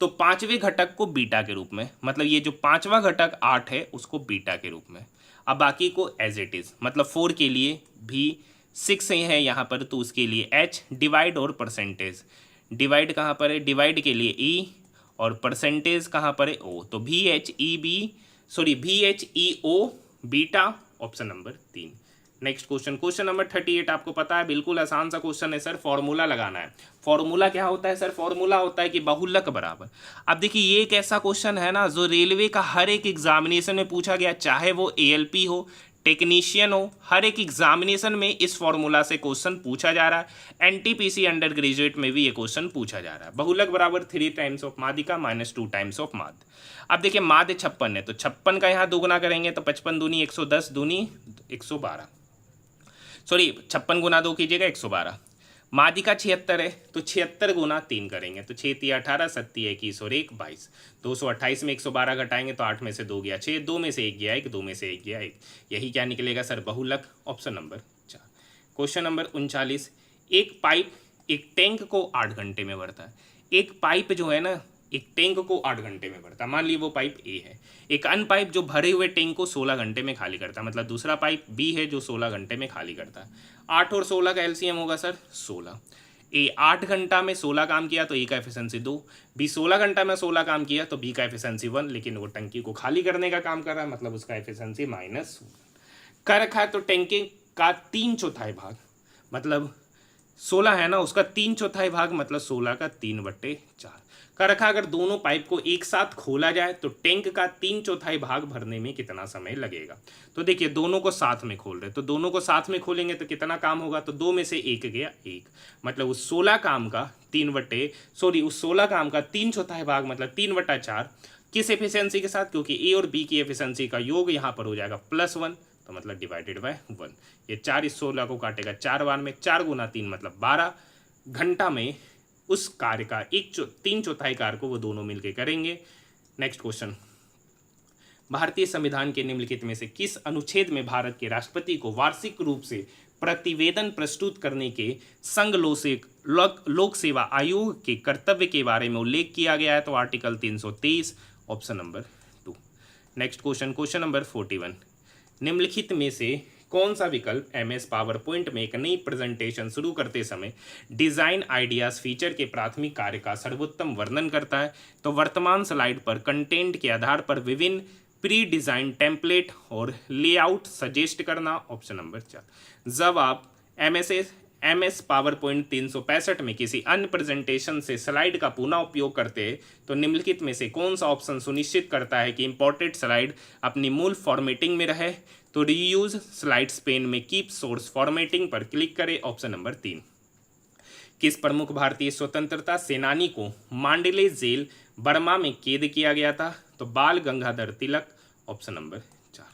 Speaker 1: तो पांचवें घटक को बीटा के रूप में, मतलब ये जो पांचवा घटक 8 है उसको बीटा के रूप में। अब बाकी को एज इट इज, मतलब 4 के लिए भी 6 है यहाँ पर, तो उसके लिए एच, डिवाइड और परसेंटेज। डिवाइड कहाँ पर है, डिवाइड के लिए ई और परसेंटेज कहाँ पर है, ओ, तो VHEO beta, option number 3। Next question, question number 38 आपको पता है, बिल्कुल आसान सा क्वेश्चन है सर, फॉर्मूला लगाना है। फॉर्मूला क्या होता है सर, फॉर्मूला होता है कि बहुलक बराबर। अब देखिए ये एक ऐसा क्वेश्चन है ना जो रेलवे का हर एक एग्जामिनेशन में पूछा गया, चाहे वो ALP हो, टेक्नीशियन हो, हर एक एग्जामिनेशन में इस फॉर्मूला से क्वेश्चन पूछा जा रहा है। NTPC अंडर ग्रेजुएट में भी ये क्वेश्चन पूछा जा रहा है। बहुलक बराबर 3 टाइम्स ऑफ माध्यिका माइनस 2 टाइम्स ऑफ माध्य। अब देखिए माध्य 56 है, तो 56 का यहाँ दोगुना करेंगे तो 55 दूनी 110 दूनी 112, सॉरी 56 गुना 2 कीजिएगा 112। माध्यिका 76 है, तो 76 गुना 3 करेंगे तो 6 3 18 7 21 और 1 22। 228 में 112 घटाएंगे तो 8 में से 2 गया 6, 2 में से 1 गया 1, 2 में से 1 गया 1। यही क्या निकलेगा सर, बहुलक, ऑप्शन नंबर 4। क्वेश्चन नंबर 39, एक पाइप एक टैंक को 8 घंटे में भरता है। एक पाइप जो है ना, एक टैंक को 8 घंटे में भरता है, मान लीजिए वो पाइप ए है। एक अन्य पाइप जो भरे हुए टैंक को 16 घंटे में खाली करता है, मतलब दूसरा पाइप बी है जो 16 घंटे में खाली करता है। 8 और 16 का एलसीएम होगा सर 16। ए 8 घंटा में 16 काम किया तो ए का एफिशिएंसी 2, बी 16 घंटा में 16 काम किया तो बी का एफिशिएंसी 1, लेकिन वो टंकी को खाली करने का काम कर रहा है, मतलब उसका एफिशिएंसी -1 कर रखा है। तो टंकी का 3/4 भाग, मतलब 16 है ना, उसका 3/4 भाग मतलब 16 का 3/4 का रखा। अगर दोनों पाइप को एक साथ खोला जाए तो टैंक का 3/4 भाग भरने में कितना समय लगेगा। तो देखिए दोनों को साथ में खोल रहे, तो दोनों को साथ में खोलेंगे तो कितना काम होगा, तो 2 में से 1 गया 1, मतलब उस 16 काम का 3/4 भाग मतलब 3/4 किस एफिशिएंसी के साथ, क्योंकि ए और बी की एफिशिएंसी का योग यहाँ पर हो जाएगा +1, तो मतलब डिवाइडेड बाय 1। ये 4 इस 16 को काटेगा 4 बार में, 4 गुना 3 मतलब 12 घंटा में उस कार्य का 3/4 कार्य को वो दोनों मिलकर करेंगे। नेक्स्ट क्वेश्चन, भारतीय संविधान के निम्नलिखित में से किस अनुच्छेद में भारत के राष्ट्रपति को वार्षिक रूप से प्रतिवेदन प्रस्तुत करने के संघ लोक सेवा आयोग के कर्तव्य के बारे में उल्लेख किया गया है, तो article 323, option number 2। Next question, question number 41, निम्नलिखित में से कौन सा विकल्प MS पावर पॉइंट में एक नई प्रेजेंटेशन शुरू करते समय डिजाइन आइडियाज फीचर के प्राथमिक कार्य का सर्वोत्तम वर्णन करता है, तो वर्तमान स्लाइड पर कंटेंट के आधार पर विभिन्न प्री डिजाइन टेम्पलेट और लेआउट सजेस्ट करना, ऑप्शन नंबर 4। जब आप MS पावर पॉइंट 365 में किसी अन्य प्रेजेंटेशन से स्लाइड का पुनः उपयोग करते हैं तो निम्नलिखित में से कौन सा ऑप्शन सुनिश्चित करता है कि इंपोर्टेड स्लाइड अपनी मूल फॉर्मेटिंग में रहे, तो रीयूज स्लाइड्स पेन में कीप सोर्स फॉर्मेटिंग पर क्लिक करें, ऑप्शन नंबर 3। किस प्रमुख भारतीय स्वतंत्रता सेनानी को मांडले जेल बर्मा में कैद किया गया था, तो बाल Gangadhar Tilak, option number 4।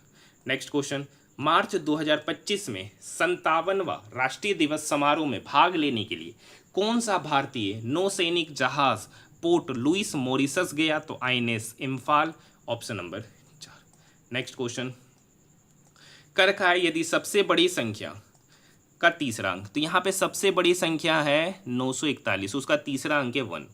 Speaker 1: Next question, मार्च 2025 में 57वां राष्ट्रीय दिवस समारोह में भाग लेने के लिए कौन सा भारतीय नौसैनिक जहाज पोर्ट लुइस मॉरिशस गया, तो INS Imphal, option number 4। Next question, कर रखा है यदि सबसे बड़ी संख्या का तीसरा अंक, तो यहाँ पे सबसे बड़ी संख्या है 941, उसका तीसरा अंक है 1।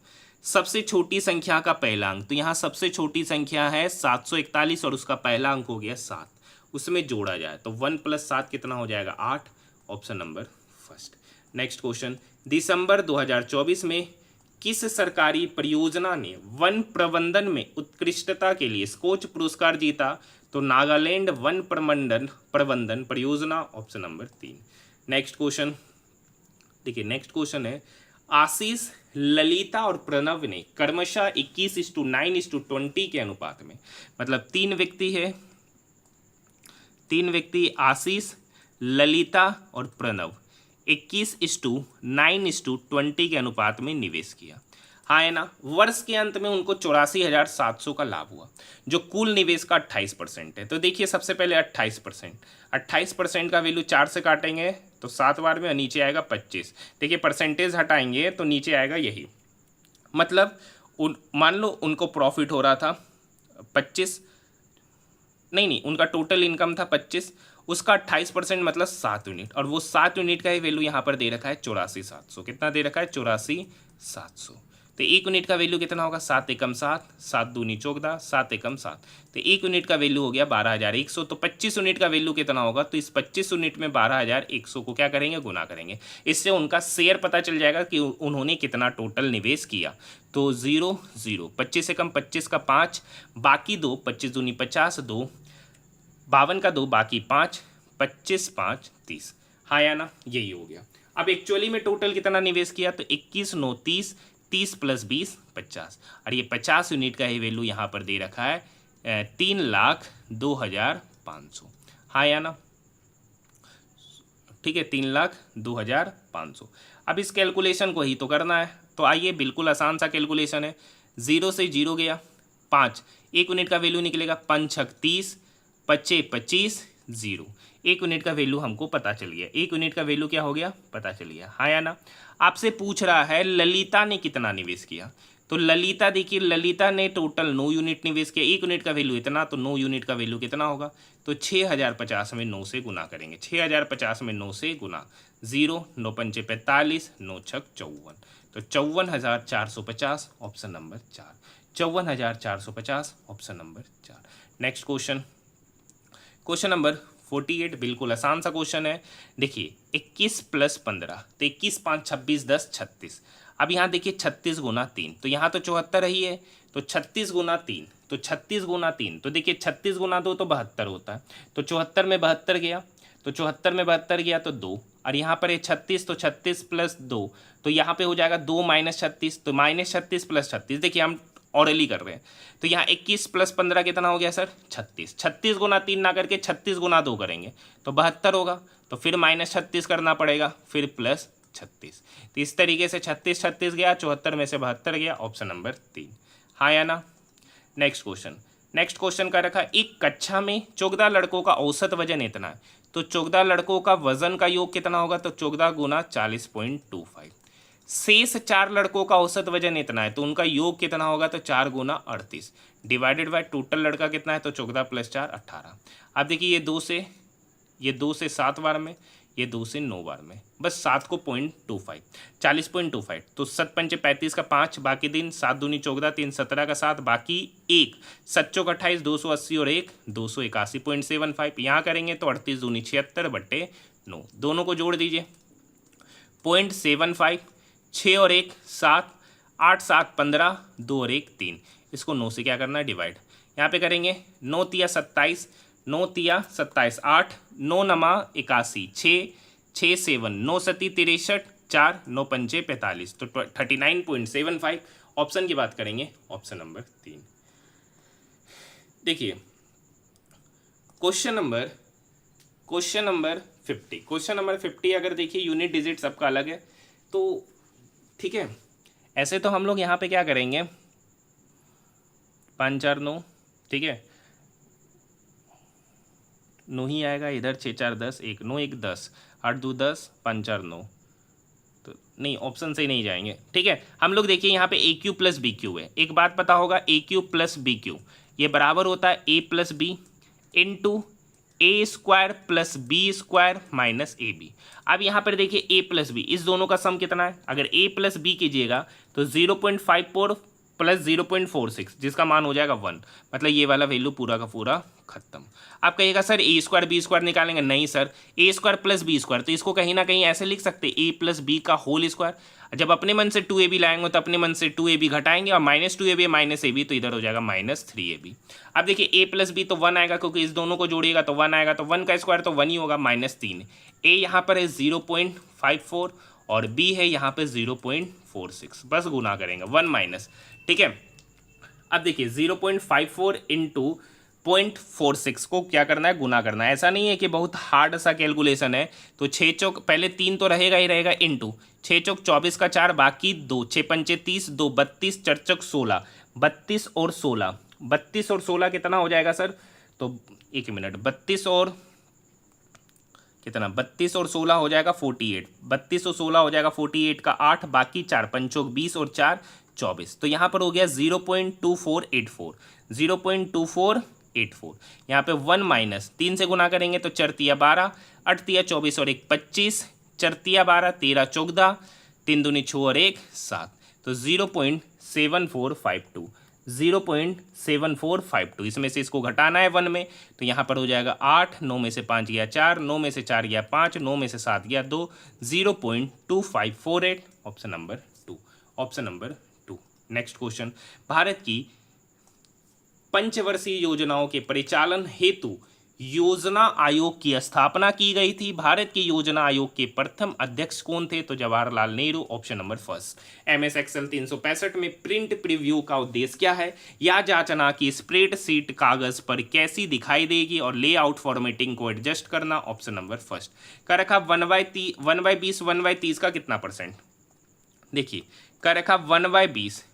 Speaker 1: सबसे छोटी संख्या का पहला अंक, तो यहाँ सबसे छोटी संख्या है 741 और उसका पहला अंक हो गया 7, उसमें जोड़ा जाए तो 1 + 7 कितना हो जाएगा 8, ऑप्शन नंबर 1। नेक्स्ट क्वेश्चन, दिसंबर 2024 में किस सरकारी परियोजना ने वन प्रबंधन में उत्कृष्टता के लिए स्कोच पुरस्कार जीता? तो नागालैंड वन प्रबंधन परियोजना, ऑप्शन नंबर 3। नेक्स्ट क्वेश्चन देखिए, नेक्स्ट क्वेश्चन है आशीष, ललिता और प्रणव ने क्रमशः 21:9:20 के अनुपात में, मतलब तीन व्यक्ति आशीष, ललिता और प्रणव 21:9:20 के अनुपात में निवेश किया। हाँ है ना। वर्ष के अंत में उनको 84,700 का लाभ हुआ, जो कुल निवेश का 28% है। तो देखिए सबसे पहले 28% का वैल्यू 4 से काटेंगे तो 7 बार में, नीचे आएगा 25। देखिए परसेंटेज हटाएंगे तो नीचे आएगा यही, मतलब मान लो उनको प्रॉफिट हो रहा था 25, नहीं उनका टोटल इनकम था 25, उसका 28% मतलब 7 यूनिट, और वो 7 यूनिट का ही वैल्यू यहाँ पर दे रखा है 84,700। कितना दे रखा है? 84,700। तो एक यूनिट का वैल्यू कितना होगा? 7 एकम 7, 7 दूनी 14, 7 एकम 7, तो एक यूनिट का वैल्यू हो गया 12,100। तो 25 यूनिट का वैल्यू कितना होगा? तो इस 25 यूनिट में 12,100 को क्या करेंगे? गुना करेंगे। इससे उनका शेयर पता चल जाएगा कि उन्होंने कितना टोटल निवेश किया। तो 0 0, 25 एकम 25 का 5, बाकी 2, 25 दूनी 50, 2 52 का 2, बाकी 5, 25 5 30। हाँ या ना, यही हो गया। अब एक्चुअली में टोटल कितना निवेश किया? तो 21,9 30, 30 + 20 50, और ये 50 यूनिट का ही वैल्यू यहाँ पर दे रखा है 3,02,500। हाँ या ना, ठीक है, 3,02,500। अब इस कैलकुलेशन को ही तो करना है, तो आइए, बिल्कुल आसान सा कैलकुलेशन है। 0 से 0 गया 5, एक यूनिट का वैल्यू निकलेगा 5 × 30, 25 25 0, एक यूनिट का वैल्यू हमको पता चल गया। एक यूनिट का वैल्यू क्या हो गया? पता चल गया। हाँ या ना। आपसे पूछ रहा है ललिता ने कितना निवेश किया, तो ललिता देखिए, ललिता ने टोटल 9 यूनिट निवेश किया, एक यूनिट का वैल्यू इतना, तो 9 यूनिट का वैल्यू कितना होगा? तो 6,050 में 9 से गुना करेंगे। 6,050 में 9 से गुना, 0 9 पंचे 45, 9 छक 54, तो 54,450, option number 4। 54,450, option number 4। Next question, question number 48, बिल्कुल आसान सा क्वेश्चन है। देखिए 21 + 15, तो 21 5 26 10 36। अब यहाँ देखिए 36 × 3, तो यहाँ तो 74 ही है, तो 36 × 3, तो 36 × 3, तो देखिए 36 × 2 तो 72 होता है, तो 74 में 72 गया, तो 74 में 72 गया तो 2, और यहाँ पर है 36, तो 36 + 2, तो यहाँ पे हो जाएगा 2 - 36, तो -36 + 36। देखिए हम ऑरली कर रहे हैं, तो यहाँ 21 + 15 कितना हो गया सर? 36। 36 × 3 ना करके 36 × 2 करेंगे तो 72 होगा, तो फिर -36 करना पड़ेगा, फिर +36। तो इस तरीके से 36 36 गया, 74 में से 72 गया, ऑप्शन नंबर 3। हाँ या ना। नेक्स्ट क्वेश्चन का रखा, एक कक्षा में 14 लड़कों का औसत वजन इतना है, तो 14 लड़कों का वजन का योग कितना होगा? तो 14 × 40.25। शेष 4 लड़कों का औसत वजन इतना है, तो उनका योग कितना होगा? तो 4 × 38 डिवाइडेड बाय टोटल लड़का कितना है? तो 14 + 4 18। अब देखिए ये 2 से 7 बार में, ये 2 से 9 बार में, बस 7 को 0.25 40.25, तो 7 पंचे 35 का 5, बाकी 3, 7 दूनी 14, 3 17 का 7, बाकी 1, 7 चौक 28, 280 और 1 281.75। यहाँ करेंगे तो 38 दूनी 76/9, दोनों को जोड़ दीजिए 0.75, 6 और 1 7, 8 7 15, 2 और 1 3, इसको 9 से क्या करना है? डिवाइड। यहाँ पे करेंगे 9 तिया 27, 9 तिया 27, 8 9 नमा 81, 6 6 7, 9 सती 63, 4 9 पंचे 45, तो 39.75। ऑप्शन की बात करेंगे, ऑप्शन नंबर 3। देखिए क्वेश्चन नंबर 50, क्वेश्चन नंबर 50 अगर देखिए यूनिट डिजिट सबका अलग है, तो ठीक है, ऐसे तो हम लोग यहाँ पे क्या करेंगे 5 4 9, ठीक है, 9 ही आएगा इधर, 6 4 10, 1 9 1 10, 8 2 10, 5 4 9, तो नहीं ऑप्शन से ही नहीं जाएंगे। ठीक है, हम लोग देखिए यहाँ पे AQ + BQ है। एक बात पता होगा, AQ + BQ ये बराबर होता है A + B into A² + B² - AB। अब यहाँ पर देखिए A + B, इस दोनों का सम कितना है? अगर A + B कीजिएगा तो 0.54 प्लस 0.46 जिसका मान हो जाएगा 1, मतलब ये वाला वैल्यू पूरा का पूरा खत्म। आप कहिएगा सर ए स्क्वायर बी स्क्वायर निकालेंगे, नहीं सर, ए स्क्वायर प्लस बी स्क्वायर, तो इसको कहीं ना कहीं ऐसे लिख सकते ए प्लस बी का होल स्क्वायर। जब अपने मन से 2ab लाएंगे तो अपने मन से 2ab घटाएंगे और -2ab माइनस ab, तो इधर हो जाएगा -3ab। अब देखिए ए प्लस बी तो 1 आएगा, क्योंकि इस दोनों को जोड़िएगा तो 1 आएगा, तो 1 का स्क्वायर तो 1 ही होगा, -3। ए यहाँ पर है 0.54 और बी है यहाँ पे 0.46, बस गुना करेंगे 1 माइनस, ठीक है। अब देखिए 0.54 इंटू 0.46 को क्या करना है, गुना करना है। ऐसा नहीं है कि बहुत हार्ड सा कैलकुलेशन है, तो 6 चौक पहले 3 तो रहेगा ही रहेगा, इंटू 6 चौक 24 का 4, बाकी 2, 6 पंचे 30, 2 32, 4 चौक 16, 32 और 16, 32 और 16 कितना हो जाएगा सर, तो एक मिनट, 32 और कितना, 32 और 16 हो जाएगा 48, 32 और 16 हो जाएगा 48 का 8, बाकी 4 पंचोक 20 और 4 24, तो यहाँ पर हो गया 0.2484, 0.2484। यहाँ पे 1 माइनस 3 से गुना करेंगे तो 4 तिया 12, 8 तिया 24 और 1 25, 4 तिया 12, 13 14, 3 दूनी 6 और 1 7, तो 0.7452, 0.7452। इसमें से इसको घटाना है 1 में, तो यहाँ पर हो जाएगा 8, 9 में से 5 गया 4, 9 में से 4 गया 5, 9 में से 7 गया 2, 0.2548, option number 2, option number 2। Next question, Bharat की पंचवर्षीय योजनाओं के परिचालन हेतु योजना आयोग की स्थापना की गई थी। भारत के योजना आयोग के प्रथम अध्यक्ष कौन थे, तो Jawaharlal Nehru, option number first. MS Excel 365 में प्रिंट प्रीव्यू का उद्देश्य क्या है, या जांचना कि स्प्रेडशीट कागज पर कैसी दिखाई देगी और लेआउट फॉर्मेटिंग को एडजस्ट करना, ऑप्शन नंबर फर्स्ट। कर रखा 1/20 1/30 का कितना परसेंट, देखिए कर रखा 1/20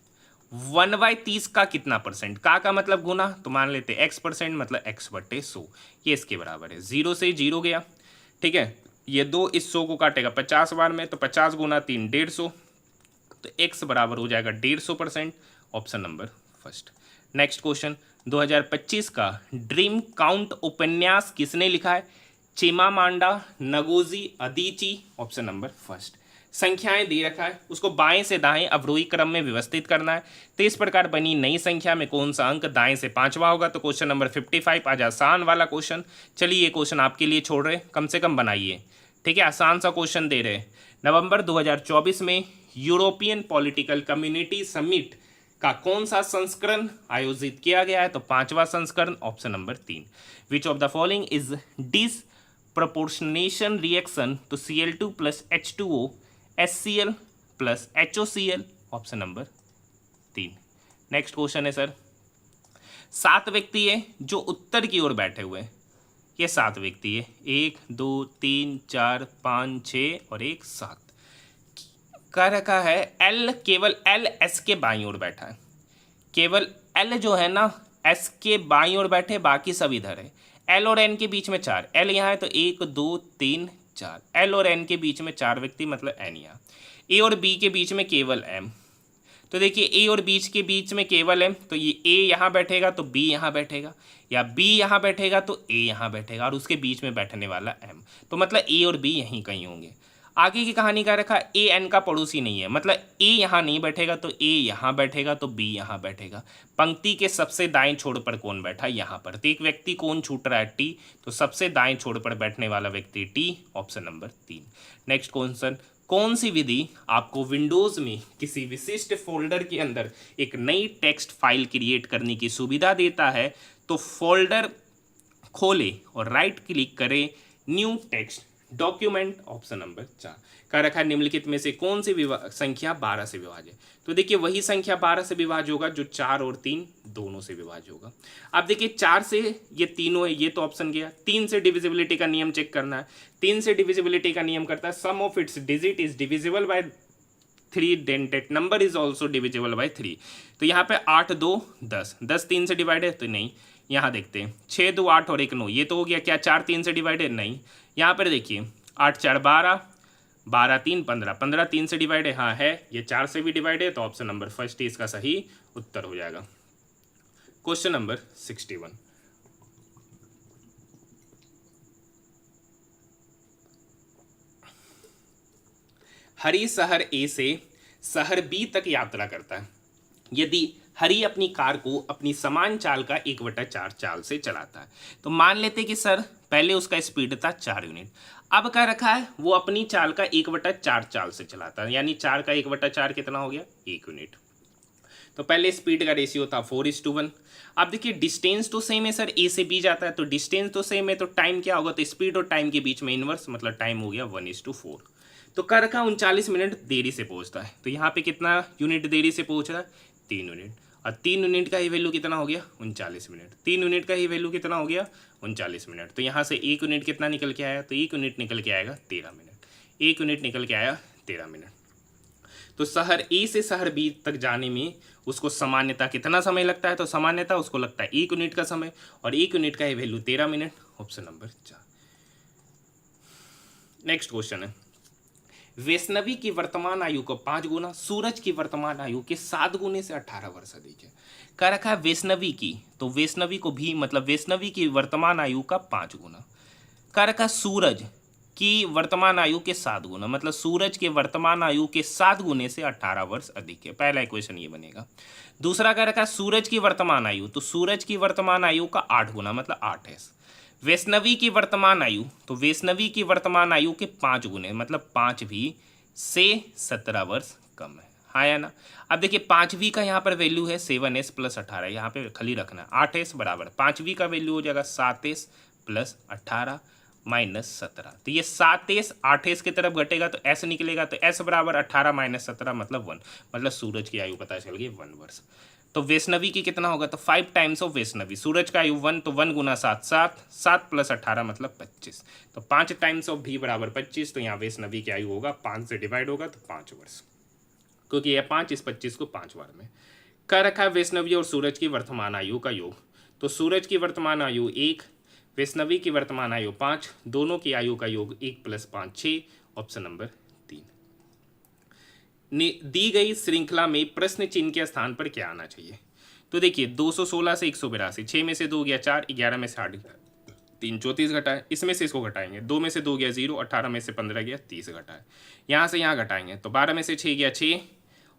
Speaker 1: 1/30 का कितना परसेंट, का मतलब गुना, तो मान लेते x%, मतलब x/100, ये इसके बराबर है। 0 से 0 गया, ठीक है, ये 2 इस 100 को काटेगा 50 बार में, तो 50 गुना 3 150, तो x बराबर हो जाएगा 150%, option number first. Next question, 2025 का ड्रीम काउंट उपन्यास किसने लिखा है, चिमामांडा नगोजी अदीची, ऑप्शन नंबर फर्स्ट। संख्याएं दे रखा है, उसको बाएं से दाएं अवरोही क्रम में व्यवस्थित करना है, तो इस प्रकार बनी नई संख्या में कौन सा अंक दाएं से 5वां होगा, तो क्वेश्चन नंबर 55। आज आसान वाला क्वेश्चन, चलिए ये क्वेश्चन आपके लिए छोड़ रहे, कम से कम बनाइए, ठीक है, आसान सा क्वेश्चन दे रहे। नवंबर 2024 में यूरोपियन पॉलिटिकल कम्युनिटी समिट का कौन सा संस्करण आयोजित किया गया है, तो 5वां संस्करण, option number 3। Which of the following is disproportionation reaction to Cl2 plus H2O HCl plus HOCl, option number 3। Next question है सर, 7 व्यक्ति है जो उत्तर की ओर बैठे हुए हैं, ये 7 व्यक्ति है, 1 2 3 4 5 6 और 1 7, कह रखा है L, केवल L S के बाईं ओर बैठा है, केवल L जो है ना S के बाईं ओर बैठे, बाकी सब इधर है। L और N के बीच में 4, L यहाँ है तो 1 2 3 4, L और N के बीच में 4 व्यक्ति, मतलब N यहाँ। A और B के बीच में केवल M, तो देखिए A और B के बीच में केवल M, तो ये A यहाँ बैठेगा तो B यहाँ बैठेगा, या B यहाँ बैठेगा तो A यहाँ बैठेगा, और उसके बीच में बैठने वाला M, तो मतलब A और B यहीं कहीं होंगे। आगे की कहानी का रखा A N का पड़ोसी नहीं है, मतलब A यहाँ नहीं बैठेगा तो A यहाँ बैठेगा, तो B यहाँ बैठेगा। पंक्ति के सबसे दाएं छोर पर कौन बैठा, यहाँ पर, तो एक व्यक्ति कौन छूट रहा है T, तो सबसे दाएं छोर पर बैठने वाला व्यक्ति T, option number 3। Next question, कौन सी विधि आपको विंडोज में किसी विशिष्ट फोल्डर के अंदर एक नई टेक्स्ट फाइल क्रिएट करने की सुविधा देता है, तो फोल्डर खोले और राइट क्लिक करें, new text document, option number 4। का रखा निम्नलिखित में से कौन सी संख्या 12 से विभाज्य, तो देखिए वही संख्या 12 से विभाज्य होगा जो 4 और 3 दोनों से विभाज्य होगा। अब देखिए 4 से ये तीनों है, ये तो ऑप्शन गया। 3 से डिविजिबिलिटी का नियम चेक करना है, 3 से डिविजिबिलिटी का नियम करता है sum of its digit is divisible by 3 then that number is also divisible by 3, तो यहाँ पे 8 2 10, 10 3 से डिवाइड है तो नहीं। यहाँ देखते हैं 6 2 8 और 1 9, ये तो हो गया, क्या 4 3 से डिवाइड है, नहीं। यहाँ पर देखिए 8 4 12, 12 3 15, 15 3 से डिवाइड है, हाँ है, ये 4 से भी डिवाइड है, तो ऑप्शन नंबर फर्स्ट इसका सही उत्तर हो जाएगा। क्वेश्चन नंबर 61, हरी शहर A से शहर B तक यात्रा करता है, यदि हरी अपनी कार को अपनी समान चाल का 1/4 चाल से चलाता है। तो मान लेते कि सर पहले उसका स्पीड था 4 यूनिट, अब क्या रखा है वो अपनी चाल का 1/4 चाल से चलाता है, यानी 4 का 1/4 कितना हो गया 1 यूनिट। तो पहले स्पीड का रेशियो था 4:1। अब देखिए डिस्टेंस तो सेम है सर, ए से बी जाता है तो डिस्टेंस तो सेम है, तो टाइम क्या होगा, तो स्पीड और टाइम के बीच में इनवर्स, मतलब टाइम हो गया 1:4। तो कर रखा 39 मिनट देरी से पहुंचता है। तो यहाँ पे कितना यूनिट देरी से पहुंच रहा है 3 यूनिट, और 3 यूनिट का ही वैल्यू कितना हो गया 39 मिनट। 3 यूनिट का ही वैल्यू कितना हो गया 39 मिनट। तो यहाँ से 1 यूनिट कितना निकल के आया, तो 1 यूनिट निकल के आएगा 13 मिनट। 1 यूनिट निकल के आया 13 मिनट। तो शहर ए से शहर बी तक जाने में उसको सामान्यतः कितना समय लगता है, तो सामान्यतः उसको लगता है 1 यूनिट का समय, और 1 यूनिट का ही value 13 minute. Option number 4। Next question है, वैष्णवी की वर्तमान आयु को 5 गुना सूरज की वर्तमान आयु के 7 गुने से 18 वर्ष अधिक है। कह रखा है वैष्णवी की, तो वैष्णवी को भी मतलब वैष्णवी की वर्तमान आयु का 5 गुना। कह रखा है सूरज की वर्तमान आयु के 7 गुना, मतलब सूरज के वर्तमान आयु के 7 गुने से 18 वर्ष अधिक है। पहला इक्वेशन ये बनेगा। दूसरा कह रखा है सूरज की वर्तमान आयु, तो सूरज की वर्तमान आयु का 8 गुना, मतलब 8 है। वैष्णवी की वर्तमान आयु, तो वैष्णवी की वर्तमान आयु के 5 गुने, मतलब 5 से 17 वर्ष कम है, हाँ या ना। अब देखिए 5 का यहाँ पर वैल्यू है 7s प्लस 18, यहाँ पे खाली रखना है 8s बराबर 5 का वैल्यू हो जाएगा 7s प्लस 18 माइनस 17। तो ये 7s 8s की तरफ घटेगा तो s निकलेगा, तो s बराबर 18 माइनस 17 मतलब 1, मतलब सूरज की आयु पता चल गई 1 वर्ष। तो वैष्णवी की कितना होगा, तो 5 टाइम्स ऑफ वैष्णवी, सूरज का आयु 1, तो 1 गुना 7 7, 7 प्लस 18 मतलब 25, तो 5 टाइम्स ऑफ भी बराबर 25। तो यहाँ वैष्णवी की आयु होगा 5 से डिवाइड होगा तो 5 वर्ष, क्योंकि यह 5 इस 25 को 5 बार में कर रखा है। वैष्णवी और सूरज की वर्तमान आयु का योग, तो सूरज की वर्तमान आयु 1, वैष्णवी की वर्तमान आयु 5, दोनों की आयु का योग 1 + 5 6। Option number 3। दी गई श्रृंखला में प्रश्न चिन्ह के स्थान पर क्या आना चाहिए, तो देखिए 216 से 182, 6 में से 2 गया 4, 11 में से 8 3 34 घटाए, इसमें से इसको घटाएंगे, 2 में से 2 गया 0, 18 में से 15 गया 30 घटाए, यहाँ से यहाँ घटाएंगे तो 12 में से 6 गया 6,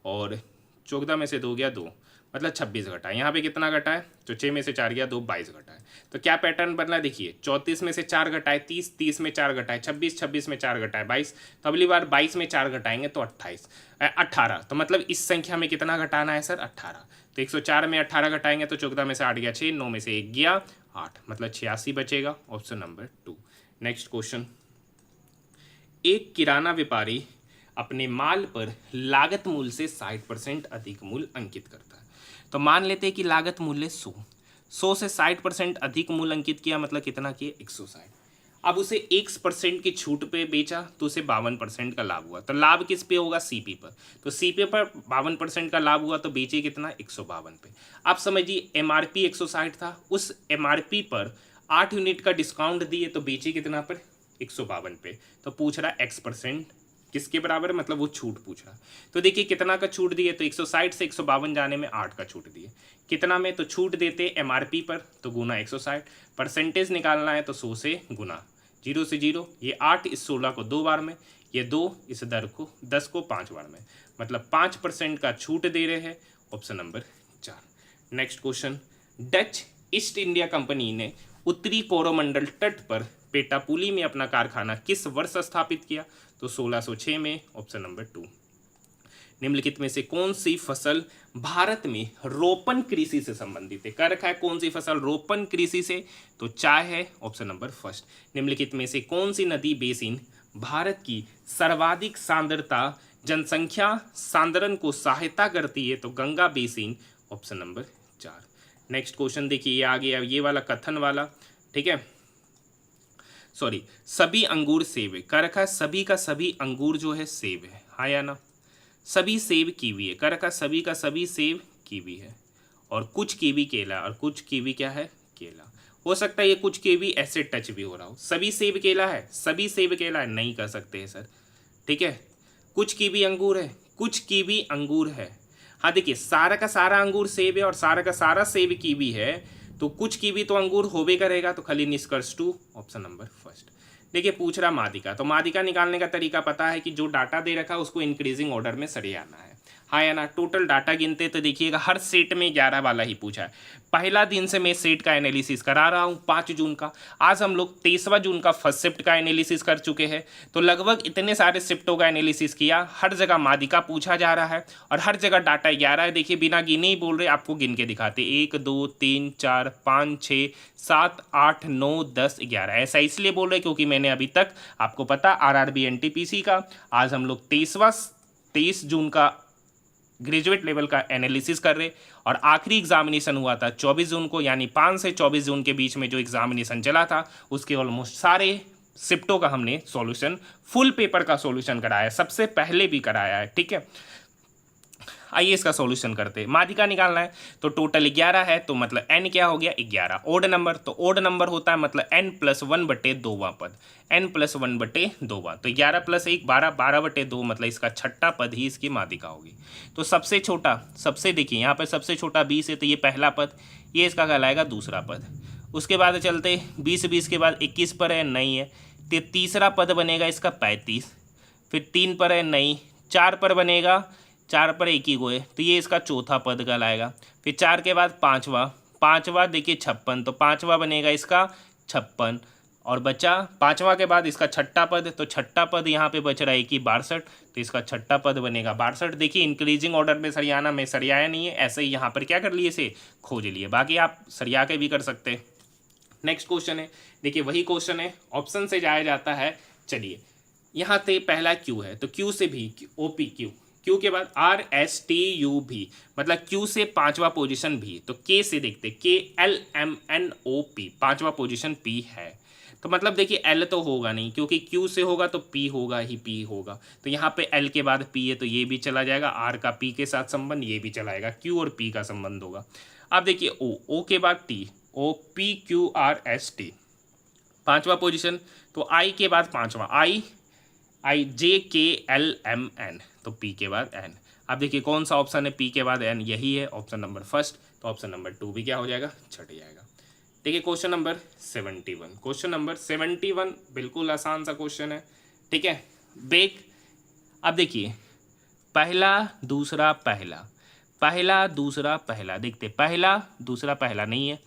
Speaker 1: और 14 में से 2 गया 2, मतलब 26 घटाए। यहाँ पे कितना घटा है, तो 6 में से 4 गया 2, 22 घटाए। तो क्या पैटर्न बदला, देखिए 34 में से 4 घटाए 30, 30 में 4 घटाए 26, 26 में 4 घटाए 22, तो अगली बार 22 में 4 घटाएंगे तो 18। तो मतलब इस संख्या में कितना घटाना है सर 18। तो 104 में 18 घटाएंगे तो 14 में से 8 गया 6, 9 में से 1 गया 8, मतलब 86 बचेगा। Option number 2। नेक्स्ट क्वेश्चन, एक किराना व्यापारी अपने माल पर लागत मूल्य से 60% अधिक मूल्य अंकित करता है। तो मान लेते हैं कि लागत मूल्य 100 से 60% अधिक मूल्य अंकित किया, मतलब कितना किया 160। अब उसे 1% की छूट पे बेचा तो उसे 52% का लाभ हुआ। तो लाभ किस पे होगा, सीपी पर। तो सीपी पर 52% का लाभ हुआ तो बेचे कितना 152 पे। अब समझिए एमआरपी 160 था, उस एमआरपी पर 8 यूनिट का डिस्काउंट दिए तो बेचे कितना पर 152 पे। तो पूछ रहा x% किसके बराबर, मतलब वो छूट पूछ रहा। तो देखिए कितना का छूट दिए, तो 160 से 152 जाने में 8 का छूट दिए, कितना में, तो छूट देते एमआरपी पर तो गुना 160, परसेंटेज निकालना है तो 100 से गुना, 0 से 0, ये 8 इस 16 को 2 बार में, ये 2 इस 10 को 5 बार में, मतलब 5% का छूट दे रहे हैं। Option number 4। Next question, Dutch east India company ने उत्तरी कोरोमंडल तट पर पेटापुली में अपना कारखाना किस वर्ष स्थापित किया, तो 1606 में। Option number 2। निम्नलिखित में से कौन सी फसल भारत में रोपण कृषि से संबंधित है, कर रखा है कौन सी फसल रोपण कृषि से, तो चाय है। Option number 1। निम्नलिखित में से कौन सी नदी बेसिन भारत की सर्वाधिक सांद्रता जनसंख्या सांद्रण को सहायता करती है, तो Ganga basin. Option number 4। Next question देखिए, ये आ गया ये वाला कथन वाला, ठीक है, सॉरी, सभी अंगूर सेब है, कर रखा है सभी का सभी अंगूर जो है सेब है, हाँ या ना। सभी सेब कीवी है, कर रखा है सभी का सभी सेब कीवी है, और कुछ कीवी केला, और कुछ कीवी क्या है केला। हो सकता है ये कुछ कीवी ऐसे टच भी हो रहा हो। सभी सेब केला है, सभी सेब केला है, नहीं कर सकते हैं सर, ठीक है। कुछ कीवी अंगूर है, कुछ कीवी अंगूर है, हाँ देखिए सारा का सारा अंगूर सेब है और सारा का सारा सेब कीवी है, तो कुछ कीवी तो अंगूर होबे करेगा, तो खाली निष्कर्ष 2। Option number 1। देखिए पूछ रहा मादिका, तो मादिका निकालने का तरीका पता है कि जो डाटा दे रखा है उसको इंक्रीजिंग ऑर्डर में सरियाना है। हाँ या ना। टोटल डाटा गिनते तो देखिएगा हर सेट में 11 वाला ही पूछा है। पहला दिन से मैं सेट का एनालिसिस करा रहा हूँ 5 जून का। आज हम लोग 23वां जून का फर्स्ट शिफ्ट का एनालिसिस कर चुके हैं। तो लगभग इतने सारे शिफ्टों का एनालिसिस किया, हर जगह मादिका पूछा जा रहा है और हर जगह डाटा 11 है। देखिए बिना गिने ही बोल रहे, आपको गिन के दिखाते 1 2 3 4 5 6 7 8 9 10 11। ऐसा इसलिए बोल रहे क्योंकि मैंने अभी तक आपको पता आरआरबी एनटीपीसी का आज हम लोग 23 जून का ग्रेजुएट लेवल का एनालिसिस कर रहे और आखिरी एग्जामिनेशन हुआ था 24 जून को, यानी 5 से 24 जून के बीच में जो एग्जामिनेशन चला था उसके ऑलमोस्ट सारे शिफ्टों का हमने सॉल्यूशन, फुल पेपर का सॉल्यूशन कराया है, सबसे पहले भी कराया है। ठीक है, आइए इसका सॉल्यूशन करते हैं। माध्यिका निकालना है तो टोटल 11 है, तो मतलब n क्या हो गया 11। ओड नंबर, तो ओड नंबर होता है मतलब n+1/2वां पद, n+1/2वां। तो 11+1 12, 12/2 मतलब इसका छठा पद ही इसकी माध्यिका होगी। तो सबसे छोटा, सबसे देखिए यहाँ पर सबसे छोटा 20 है तो ये पहला पद, ये इसका कहलाएगा दूसरा पद। उसके बाद चलते 20 के बाद 21 पर है, नहीं है, तो तीसरा पद बनेगा इसका 35, फिर 3 पर है, नहीं, 4 पर बनेगा, 4 पर 1 ही गो है तो ये इसका चौथा पद कहलाएगा। फिर 4 के बाद पाँचवा देखिए 56, तो पाँचवा बनेगा इसका 56 और बचा पाँचवा के बाद इसका छठा पद, तो छठा पद यहाँ पे बच रहा है कि 62, तो इसका छठा पद बनेगा 62। देखिए इंक्रीजिंग ऑर्डर में सरियाना, मैं सरियाया नहीं है, ऐसे ही यहाँ पर क्या कर लिए, इसे खोज लिए, बाकी आप सरिया के भी कर सकते हैं। नेक्स्ट क्वेश्चन है, देखिए वही क्वेश्चन है, ऑप्शन से जाया जाता है। चलिए यहाँ से पहला क्यू है तो क्यू से भी ओपी, क्यू के बाद RSTUV मतलब क्यू से पांचवा पोजीशन भी, तो के से देखते KLMNOP पांचवा पोजीशन P है। तो मतलब देखिए L तो होगा नहीं क्योंकि Q से होगा तो P होगा ही, P होगा, तो यहाँ पे L के बाद P है तो ये भी चला जाएगा, R का P के साथ संबंध, ये भी चला जाएगा, Q और P का संबंध होगा। अब देखिए O के बाद T, OPQRST पांचवा पोजीशन, तो I के बाद पांचवा IJKLMN, तो P के बाद N। अब देखिए कौन सा ऑप्शन है P के बाद N, यही है ऑप्शन नंबर फर्स्ट, तो ऑप्शन नंबर 2 भी क्या हो जाएगा, छट जाएगा। देखिए क्वेश्चन नंबर 71, क्वेश्चन नंबर 71 बिल्कुल आसान सा क्वेश्चन है। ठीक है, बेक। अब देखिए पहला दूसरा पहला, पहला दूसरा पहला, देखते पहला दूसरा पहला नहीं है,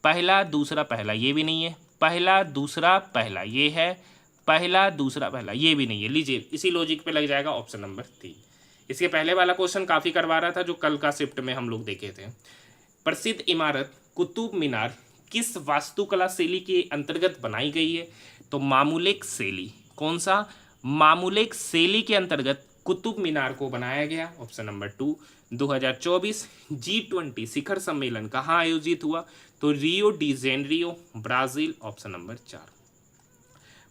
Speaker 1: पहला दूसरा पहला ये भी नहीं है, पहला दूसरा पहला ये है, पहला दूसरा पहला ये भी नहीं है। लीजिए इसी लॉजिक पे लग जाएगा ऑप्शन नंबर 3। इसके पहले वाला क्वेश्चन काफ़ी करवा रहा था जो कल का शिफ्ट में हम लोग देखे थे। प्रसिद्ध इमारत कुतुब मीनार किस वास्तुकला शैली के अंतर्गत बनाई गई है, तो मामूलिक शैली, कौन सा, मामूलिक शैली के अंतर्गत कुतुब मीनार को बनाया गया, ऑप्शन नंबर 2। 2024 G20 शिखर सम्मेलन कहाँ आयोजित हुआ, तो Rio de Janeiro Brazil, option number 4।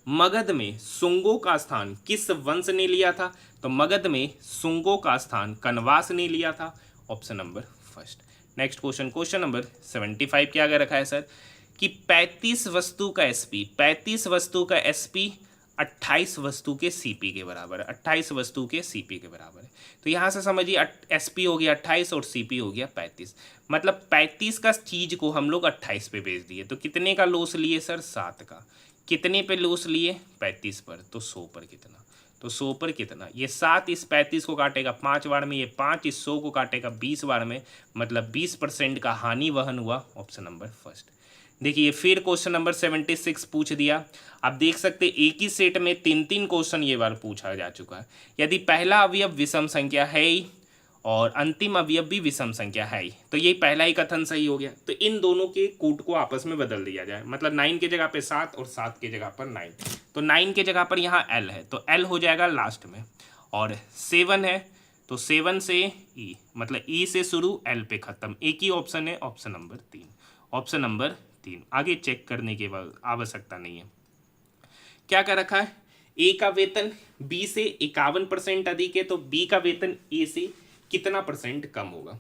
Speaker 1: Magadh में सुंगों का स्थान किस वंश ने लिया था, तो मगध में सुंगों का स्थान कनवास ने लिया था, option number first. Next question, question number 75 क्या कर रखा है सर, कि 35 वस्तु का एसपी, 35 वस्तु का एसपी 28 वस्तु के सीपी के बराबर है, 28 वस्तु के सीपी के बराबर है। तो यहाँ से समझिए एसपी हो गया 28 और सीपी हो गया 35, मतलब 35 का चीज को हम लोग 28 पे बेच दिए, तो कितने का लॉस लिए सर, 7 का। कितने पे लॉस लिए, 35 पर, तो 100 पर कितना, तो 100 पर कितना, ये 7 इस 35 को काटेगा 5 बार में, ये 5 इस 100 को काटेगा 20 बार में, मतलब 20% का हानि वहन हुआ, ऑप्शन नंबर फर्स्ट। देखिए फिर क्वेश्चन नंबर 76 पूछ दिया। आप देख सकते एक ही सेट में 3 क्वेश्चन ये बार पूछा जा चुका है। यदि पहला अवयव विषम संख्या है ही और अंतिम अवयव भी विषम संख्या है ही, तो ये पहला ही कथन सही हो गया। तो इन दोनों के कूट को आपस में बदल दिया जाए, मतलब 9 की जगह पे 7 और 7 की जगह पर 9, तो 9 की जगह पर यहाँ L है तो L हो जाएगा लास्ट में, और 7 है तो 7 से E, मतलब E से शुरू L पे खत्म, एक ही ऑप्शन है, ऑप्शन नंबर 3, ऑप्शन नंबर 3। आगे चेक करने की आवश्यकता नहीं है। क्या कर रखा है, ए का वेतन बी से 51% अधिक है तो बी का वेतन ए से कितना परसेंट कम होगा।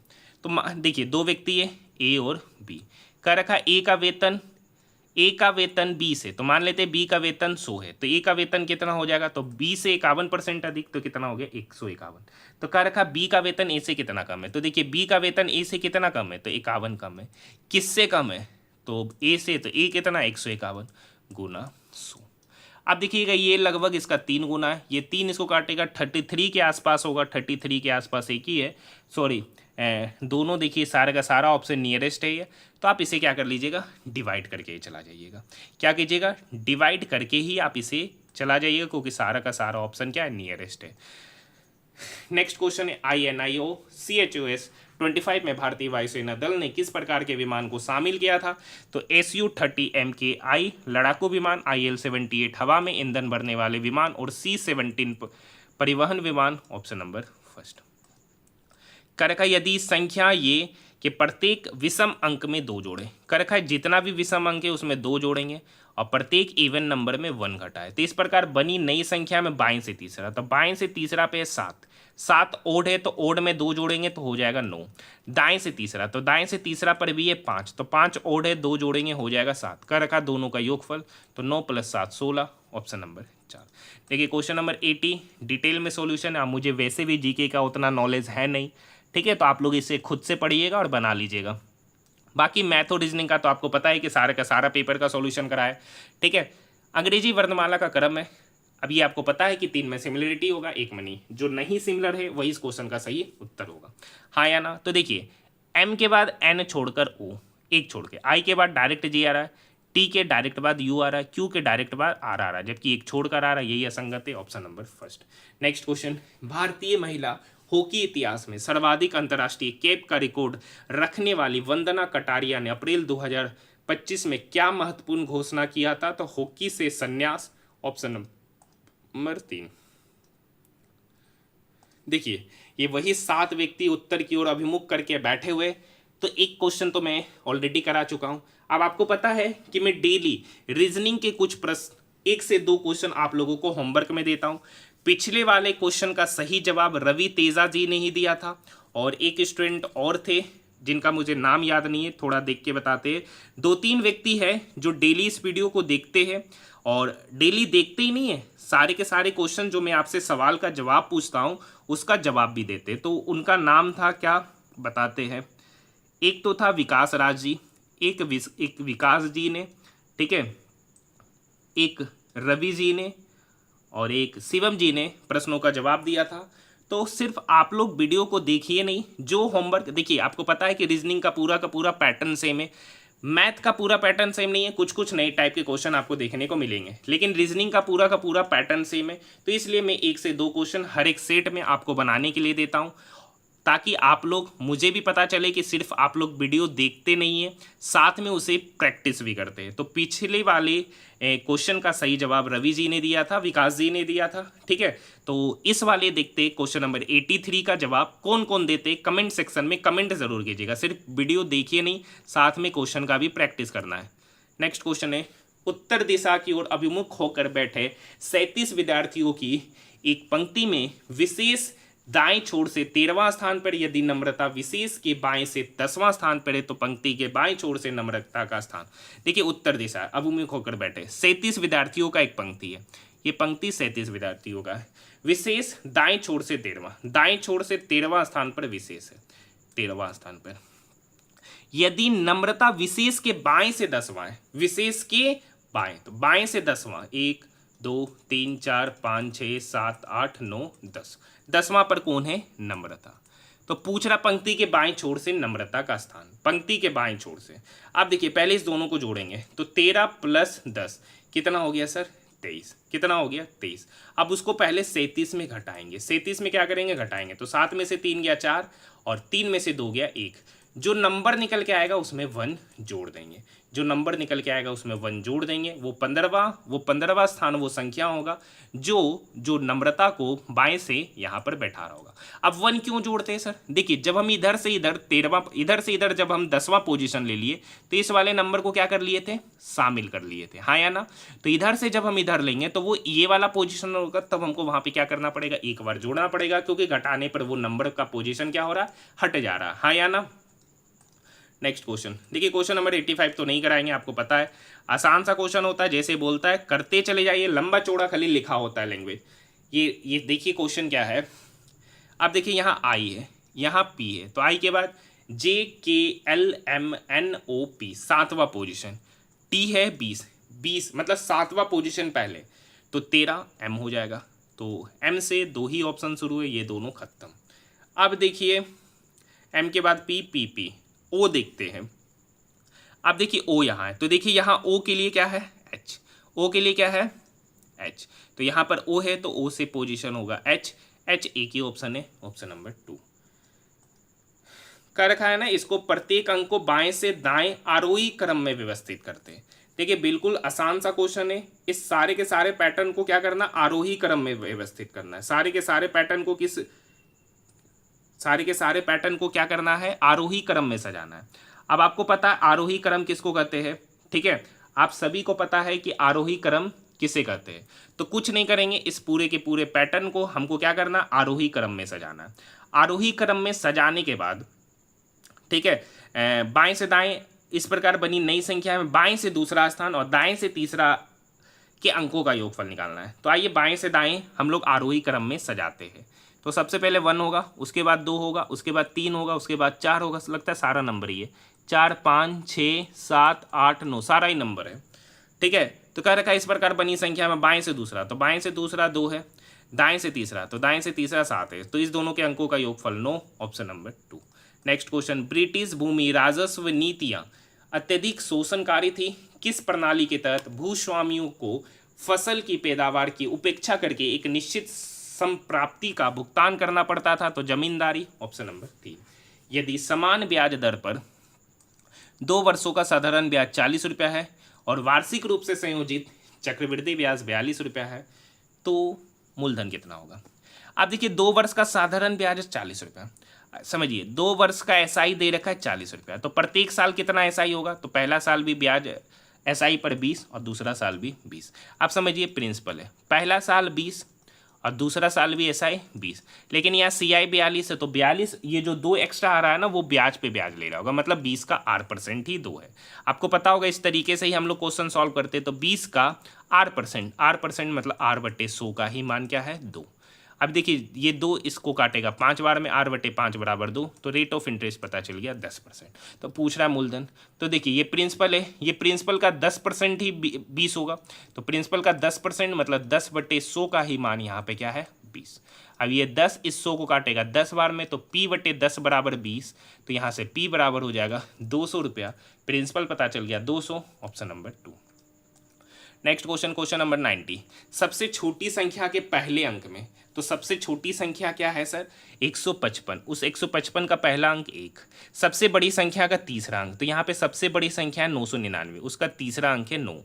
Speaker 1: तो देखिए 2 व्यक्ति है ए और बी, कर रखा ए का वेतन बी से, तो मान लेते हैं बी का वेतन 100 है तो ए का वेतन कितना हो जाएगा, तो बी से 51% अधिक, तो कितना हो गया 151। तो कह रखा बी का वेतन ए से कितना कम है, तो देखिए बी का वेतन ए से कितना कम है, तो 51 कम है। किससे कम है, तो ए से, तो ए कितना 151 गुना 100। अब देखिएगा ये लगभग इसका 3 गुना है, ये 3 इसको काटेगा 33 के आसपास होगा, 33 के आसपास एक ही है, सॉरी दोनों देखिए सारे का सारा ऑप्शन नियरेस्ट है ये, तो आप इसे क्या कर लीजिएगा, डिवाइड करके ही चला जाइएगा। क्या कीजिएगा, डिवाइड करके ही आप इसे चला जाइएगा, क्योंकि सारा का सारा ऑप्शन क्या है, नियरेस्ट है। नेक्स्ट क्वेश्चन है INIOCHOS 25 में भारतीय वायुसेना दल ने किस प्रकार के विमान को शामिल किया था? तो SU-30 MKI लड़ाकू विमान, IL-78 हवा में ईंधन भरने वाले विमान और C-17 परिवहन विमान। Option number first. कर रखा यदि संख्या ये कि प्रत्येक विषम अंक में 2 जोड़े, कर रखा है जितना भी विषम अंक है उसमें 2 जोड़ेंगे और प्रत्येक इवन नंबर में 1 घटाए, तो इस प्रकार बनी नई संख्या में बाएं से तीसरा, तो बाएं से तीसरा पे 7, 7 ओड है तो ओड में 2 जोड़ेंगे तो हो जाएगा 9। दाएं से तीसरा, तो दाएं से तीसरा पर भी है 5, तो 5 ओड है 2 जोड़ेंगे हो जाएगा 7। कर रखा दोनों का योगफल, तो 9 + 7 16। Option number 4। देखिए क्वेश्चन नंबर 80 डिटेल में सॉल्यूशन है। मुझे वैसे भी जीके का उतना नॉलेज है नहीं, ठीक है, तो आप लोग इसे खुद से पढ़िएगा और बना लीजिएगा। बाकी मैथ और रीजनिंग का तो आपको पता है कि सारे का सारा पेपर का सॉल्यूशन कराए, ठीक है। अंग्रेजी वर्णमाला का क्रम है, अब ये आपको पता है कि 3 में सिमिलरिटी होगा, 1 में नहीं, जो नहीं सिमिलर है वही इस क्वेश्चन का सही उत्तर होगा, हाँ या ना। तो देखिए M के बाद N छोड़कर O, 1 छोड़ के, I के बाद डायरेक्ट G आ रहा है, T के डायरेक्ट बाद U आ रहा है, Q के डायरेक्ट बाद R आ रहा है, जबकि 1 छोड़कर आ रहा है, यही असंगत है। Option number first. Next question, भारतीय महिला हॉकी इतिहास में सर्वाधिक अंतर्राष्ट्रीय कैप का रिकॉर्ड रखने वाली वंदना कटारिया ने अप्रैल 2025 में क्या महत्वपूर्ण घोषणा किया था? तो हॉकी से संन्यास। Option number 3। देखिए ये वही 7 व्यक्ति उत्तर की ओर अभिमुख करके बैठे हुए, तो एक क्वेश्चन तो मैं ऑलरेडी करा चुका हूं। अब आपको पता है कि मैं डेली रीजनिंग के कुछ प्रश्न 1 से 2 क्वेश्चन आप लोगों को होमवर्क में देता हूं। पिछले वाले क्वेश्चन का सही जवाब रवि तेजा जी ने ही दिया था, और एक स्टूडेंट और थे जिनका मुझे नाम याद नहीं है, थोड़ा देख के बताते हैं। 2-3 व्यक्ति हैं जो डेली इस वीडियो को देखते हैं, और डेली देखते ही नहीं है, सारे के सारे क्वेश्चन जो मैं आपसे सवाल का जवाब पूछता हूँ उसका जवाब भी देते। तो उनका नाम था क्या, बताते हैं। एक तो था विकास राज जी, एक विकास जी ने, ठीक है, एक रवि जी ने और एक शिवम जी ने प्रश्नों का जवाब दिया था। तो सिर्फ आप लोग वीडियो को देखिए नहीं, जो होमवर्क देखिए, आपको पता है कि रीजनिंग का पूरा पैटर्न सेम है, मैथ का पूरा पैटर्न सेम नहीं है, कुछ कुछ नए टाइप के क्वेश्चन आपको देखने को मिलेंगे, लेकिन रीजनिंग का पूरा पैटर्न सेम है। तो इसलिए मैं 1 से 2 क्वेश्चन हर एक सेट में आपको बनाने के लिए देता हूँ, ताकि आप लोग, मुझे भी पता चले कि सिर्फ आप लोग वीडियो देखते नहीं हैं, साथ में उसे प्रैक्टिस भी करते हैं। तो पिछले वाले क्वेश्चन का सही जवाब रवि जी ने दिया था, विकास जी ने दिया था, ठीक है। तो इस वाले देखते क्वेश्चन नंबर 83 का जवाब कौन कौन देते, कमेंट सेक्शन में कमेंट जरूर कीजिएगा। सिर्फ वीडियो देखिए नहीं, साथ में क्वेश्चन का भी प्रैक्टिस करना है। नेक्स्ट क्वेश्चन है, उत्तर दिशा की ओर अभिमुख होकर बैठे 37 विद्यार्थियों की एक पंक्ति में विशेष दाएं छोर से 13वां स्थान पर यदि नम्रता विशेष के बाएं से 10वां स्थान पर है, तो पंक्ति के बाएं छोर से नम्रता का स्थान। देखिए उत्तर दिशा अभिमुख होकर बैठे 37 विद्यार्थियों का एक पंक्ति है, ये पंक्ति 37 विद्यार्थियों का है। विशेष दाएं छोर से 13वां, दाएं छोर से 13वां स्थान पर विशेष है, 13वां स्थान पर। यदि नम्रता विशेष के बाएं से 10वां है, विशेष के बाएं, तो बाएं से 10वां 1 2 3 4 5 6 7 8 9 10, 10वां पर कौन है, नम्रता। तो पूछ रहा पंक्ति के बाएं छोर से नम्रता का स्थान, पंक्ति के बाएं छोर से। आप देखिए पहले इस दोनों को जोड़ेंगे, तो 13 + 10 कितना हो गया सर, 23। कितना हो गया, 23। अब उसको पहले 37 में घटाएंगे, 37 में क्या करेंगे, घटाएंगे, तो 7 में से 3 गया 4 और 3 में से 2 गया 1। जो नंबर निकल के आएगा उसमें 1 जोड़ देंगे, जो नंबर निकल के आएगा उसमें 1 जोड़ देंगे। वो 15वां स्थान वो संख्या होगा जो नम्रता को बाएं से यहाँ पर बैठा रहा होगा। अब 1 क्यों जोड़ते हैं सर, देखिए जब हम इधर से इधर 13वां, इधर से इधर जब हम 10वां पोजीशन ले लिए, तो इस वाले नंबर को क्या कर लिए थे, शामिल कर लिए थे, हाँ या ना। तो इधर से जब हम इधर लेंगे तो वो ये वाला पोजीशन होगा, तब हमको वहाँ पे क्या करना पड़ेगा, एक बार जोड़ना पड़ेगा, क्योंकि घटाने पर वो नंबर का पोजीशन क्या हो रहा है, हट जा रहा है, हाँ या ना। नेक्स्ट क्वेश्चन देखिए, क्वेश्चन नंबर 85 तो नहीं कराएंगे, आपको पता है आसान सा क्वेश्चन होता है, जैसे बोलता है करते चले जाइए, लंबा चौड़ा खाली लिखा होता है लैंग्वेज। ये देखिए क्वेश्चन क्या है। अब देखिए यहाँ आई है, यहाँ पी है, तो आई के बाद JKLMNOP 7वां पोजीशन, टी है 20 मतलब 7वां पोजीशन पहले, तो 13 m हो जाएगा। तो m से 2 ही ऑप्शन शुरू है, ये दोनों खत्म। अब देखिए m के बाद p p p o देखते हैं। अब देखिए o यहाँ है, तो देखिए यहाँ o के लिए क्या है h, o के लिए क्या है h, तो यहाँ पर o है तो o से पोजीशन होगा h, h एक ही ऑप्शन है, ऑप्शन नंबर 2 कर रखा है ना। इसको प्रत्येक अंक को बाएं से दाएं आरोही क्रम में व्यवस्थित करते हैं। देखिए बिल्कुल आसान सा क्वेश्चन है। इस सारे के सारे पैटर्न को क्या करना, आरोही क्रम में व्यवस्थित करना है। सारे के सारे पैटर्न को क्या करना है, आरोही क्रम में सजाना है। अब आपको पता है आरोही क्रम किसको कहते हैं, ठीक है, आप सभी को पता है कि आरोही क्रम किसे कहते हैं। तो कुछ नहीं करेंगे, इस पूरे के पूरे पैटर्न को हमको क्या करना, आरोही क्रम में सजाना है। आरोही क्रम में सजाने के बाद, ठीक है, बाएं से दाएं इस प्रकार बनी नई संख्या में बाएं से दूसरा स्थान और दाएं से तीसरा के अंकों का योगफल निकालना है। तो आइए बाएं से दाएं हम लोग आरोही क्रम में सजाते हैं। तो सबसे पहले 1 होगा, उसके बाद 2 होगा, उसके बाद 3 होगा, उसके बाद 4 होगा। लगता है सारा नंबर ही है, 4 5 6 7 8 9 सारा ही नंबर है, ठीक है। तो कह रखा है इस प्रकार बनी संख्या में बाएं से दूसरा, तो बाएं से दूसरा 2 है, दाएं से तीसरा, तो दाएं से तीसरा 7 है। तो इस दोनों के अंकों का योगफल 9, option number 2। Next question, British भूमि राजस्व नीतियां अत्यधिक शोषणकारी थी। किस प्रणाली के तहत भूस्वामियों को फसल की पैदावार की उपेक्षा करके एक निश्चित संप्राप्ति का भुगतान करना पड़ता था, तो जमींदारी, ऑप्शन नंबर 3। यदि समान ब्याज दर पर 2 वर्षों का साधारण ब्याज 40 रुपया है और वार्षिक रूप से संयोजित चक्रवृद्धि ब्याज 42 रुपया है, तो मूलधन कितना होगा। अब देखिए 2 वर्ष का साधारण ब्याज 40 रुपया, समझिए 2 वर्ष का एसआई दे रखा है 40 रुपया, तो प्रत्येक साल कितना एसआई होगा, तो पहला साल भी ब्याज एसआई पर 20 और दूसरा साल भी 20। आप समझिए प्रिंसिपल है, पहला साल 20 और दूसरा साल भी एसआई 20, लेकिन यहाँ सीआई 42 है, तो 42 ये जो 2 एक्स्ट्रा आ रहा है ना वो ब्याज पे ब्याज ले रहा होगा, मतलब 20 का R% ही 2 है। आपको पता होगा इस तरीके से ही हम लोग क्वेश्चन सॉल्व करते हैं। तो 20 का R% मतलब R/100 का ही मान क्या है 2। अब देखिए ये 2 इसको काटेगा 5 बार में, R/5 बराबर 2, तो रेट ऑफ इंटरेस्ट पता चल गया 10%। तो पूछ रहा है मूलधन, तो देखिए ये प्रिंसिपल है, ये प्रिंसिपल का 10% ही 20 होगा, तो प्रिंसिपल का 10% मतलब 10/100 का ही मान यहाँ पे क्या है 20। अब ये 10 इस 100 को काटेगा 10 बार में, तो P/10 बराबर 20, तो यहाँ से P बराबर हो जाएगा 200 रुपया। प्रिंसिपल पता चल गया 200, option number 2। Next question, question number 90, सबसे छोटी संख्या के पहले अंक में, तो सबसे छोटी संख्या क्या है सर 155, उस 155 का पहला अंक 1, सबसे बड़ी संख्या का तीसरा अंक, तो यहाँ पे सबसे बड़ी संख्या है 999, उसका तीसरा अंक है 9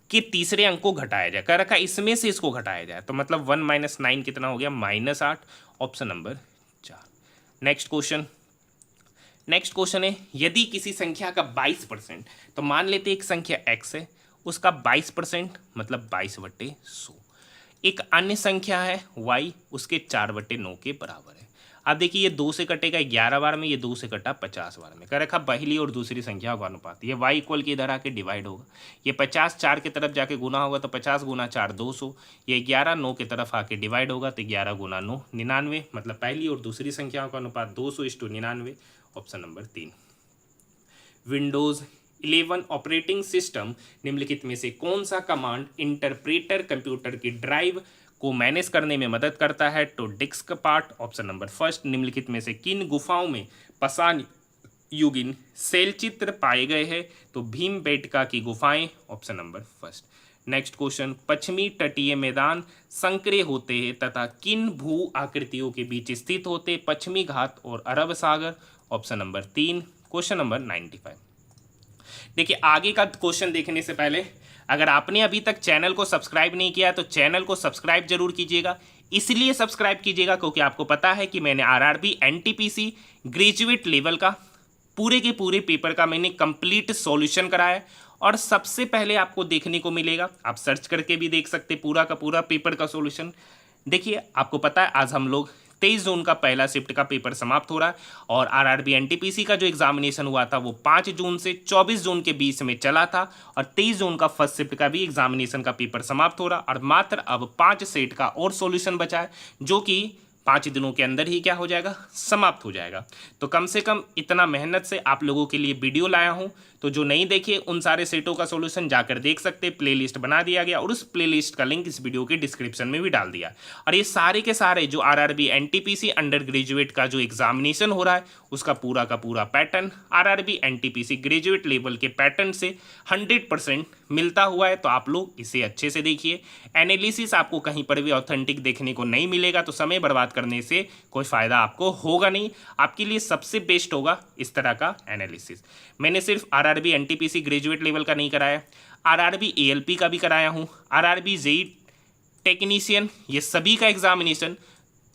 Speaker 1: के तीसरे अंक को घटाया जाए, कह रखा इसमें से इसको घटाया जाए, तो मतलब 1 - 9 कितना हो गया -8, ऑप्शन नंबर 4। नेक्स्ट क्वेश्चन है, यदि किसी संख्या का 22%, तो मान लेते एक संख्या x है, उसका 22% मतलब 22/100, एक अन्य संख्या है y, उसके 4/9 के बराबर है। अब देखिए ये 2 से कटेगा 11 बार में, ये 2 से कटा 50 बार में, कह रखा पहली और दूसरी संख्या का अनुपात, ये y इक्वल के इधर आके डिवाइड होगा, ये 50 4 की तरफ जाके गुना होगा, तो 50 × 4 200, ये 11 9 की तरफ आके डिवाइड होगा, तो 11 × 9 99, मतलब पहली और दूसरी संख्याओं का अनुपात 200:99, option number 3। Windows 11 operating system निम्नलिखित में से कौन सा कमांड इंटरप्रेटर कंप्यूटर की ड्राइव को मैनेज करने में मदद करता है, तो डिस्क पार्ट, ऑप्शन नंबर 1। निम्नलिखित में से किन गुफाओं में पाषाण युगीन शैलचित्र पाए गए हैं, तो भीमबेटका की गुफाएं, ऑप्शन नंबर 1। नेक्स्ट क्वेश्चन, पश्चिमी तटीय मैदान संकरे होते हैं तथा किन भू आकृतियों के बीच स्थित होते, पश्चिमी घाट और अरब सागर, ऑप्शन नंबर 3। Question number 95। देखिए आगे का क्वेश्चन देखने से पहले अगर आपने अभी तक चैनल को सब्सक्राइब नहीं किया तो चैनल को सब्सक्राइब जरूर कीजिएगा। इसलिए सब्सक्राइब कीजिएगा क्योंकि आपको पता है कि मैंने आरआरबी एनटीपीसी ग्रेजुएट लेवल का पूरे के पूरे पेपर का मैंने कंप्लीट सॉल्यूशन कराया है और सबसे पहले आपको देखने को मिलेगा, आप सर्च करके भी देख सकते पूरा का पूरा पेपर का सॉल्यूशन। देखिए आपको पता है आज हम लोग 23 जून का पहला शिफ्ट का पेपर समाप्त हो रहा है और आरआरबी एनटीपीसी का जो एग्जामिनेशन हुआ था वो 5 जून से 24 जून के बीच में चला था और 23 जून का फर्स्ट शिफ्ट का भी एग्जामिनेशन का पेपर समाप्त हो रहा और मात्र अब 5 सेट का और सॉल्यूशन बचा है जो कि 5 दिनों के अंदर ही क्या हो जाएगा, समाप्त हो जाएगा। तो कम से कम इतना मेहनत से आप लोगों के लिए वीडियो लाया हूँ, तो जो नहीं देखे उन सारे सेटों का सॉल्यूशन जाकर देख सकते, प्लेलिस्ट बना दिया गया और उस प्लेलिस्ट का लिंक इस वीडियो के डिस्क्रिप्शन में भी डाल दिया। और ये सारे के सारे जो आरआरबी एनटीपीसी अंडर ग्रेजुएट का जो एग्जामिनेशन हो रहा है उसका पूरा का पूरा pattern RRB NTPC graduate level के पैटर्न से 100% मिलता हुआ है। तो आप लोग इसे अच्छे से देखिए। एनालिसिस आपको कहीं पर भी ऑथेंटिक देखने को नहीं मिलेगा, तो समय बर्बाद करने से कोई फ़ायदा आपको होगा नहीं। आपके लिए सबसे बेस्ट होगा इस तरह का एनालिसिस। मैंने सिर्फ आरआरबी एनटीपीसी ग्रेजुएट लेवल का नहीं कराया, आरआरबी एएलपी का भी कराया हूँ, आरआरबी जेई टेक्नीशियन, ये सभी का एग्जामिनेशन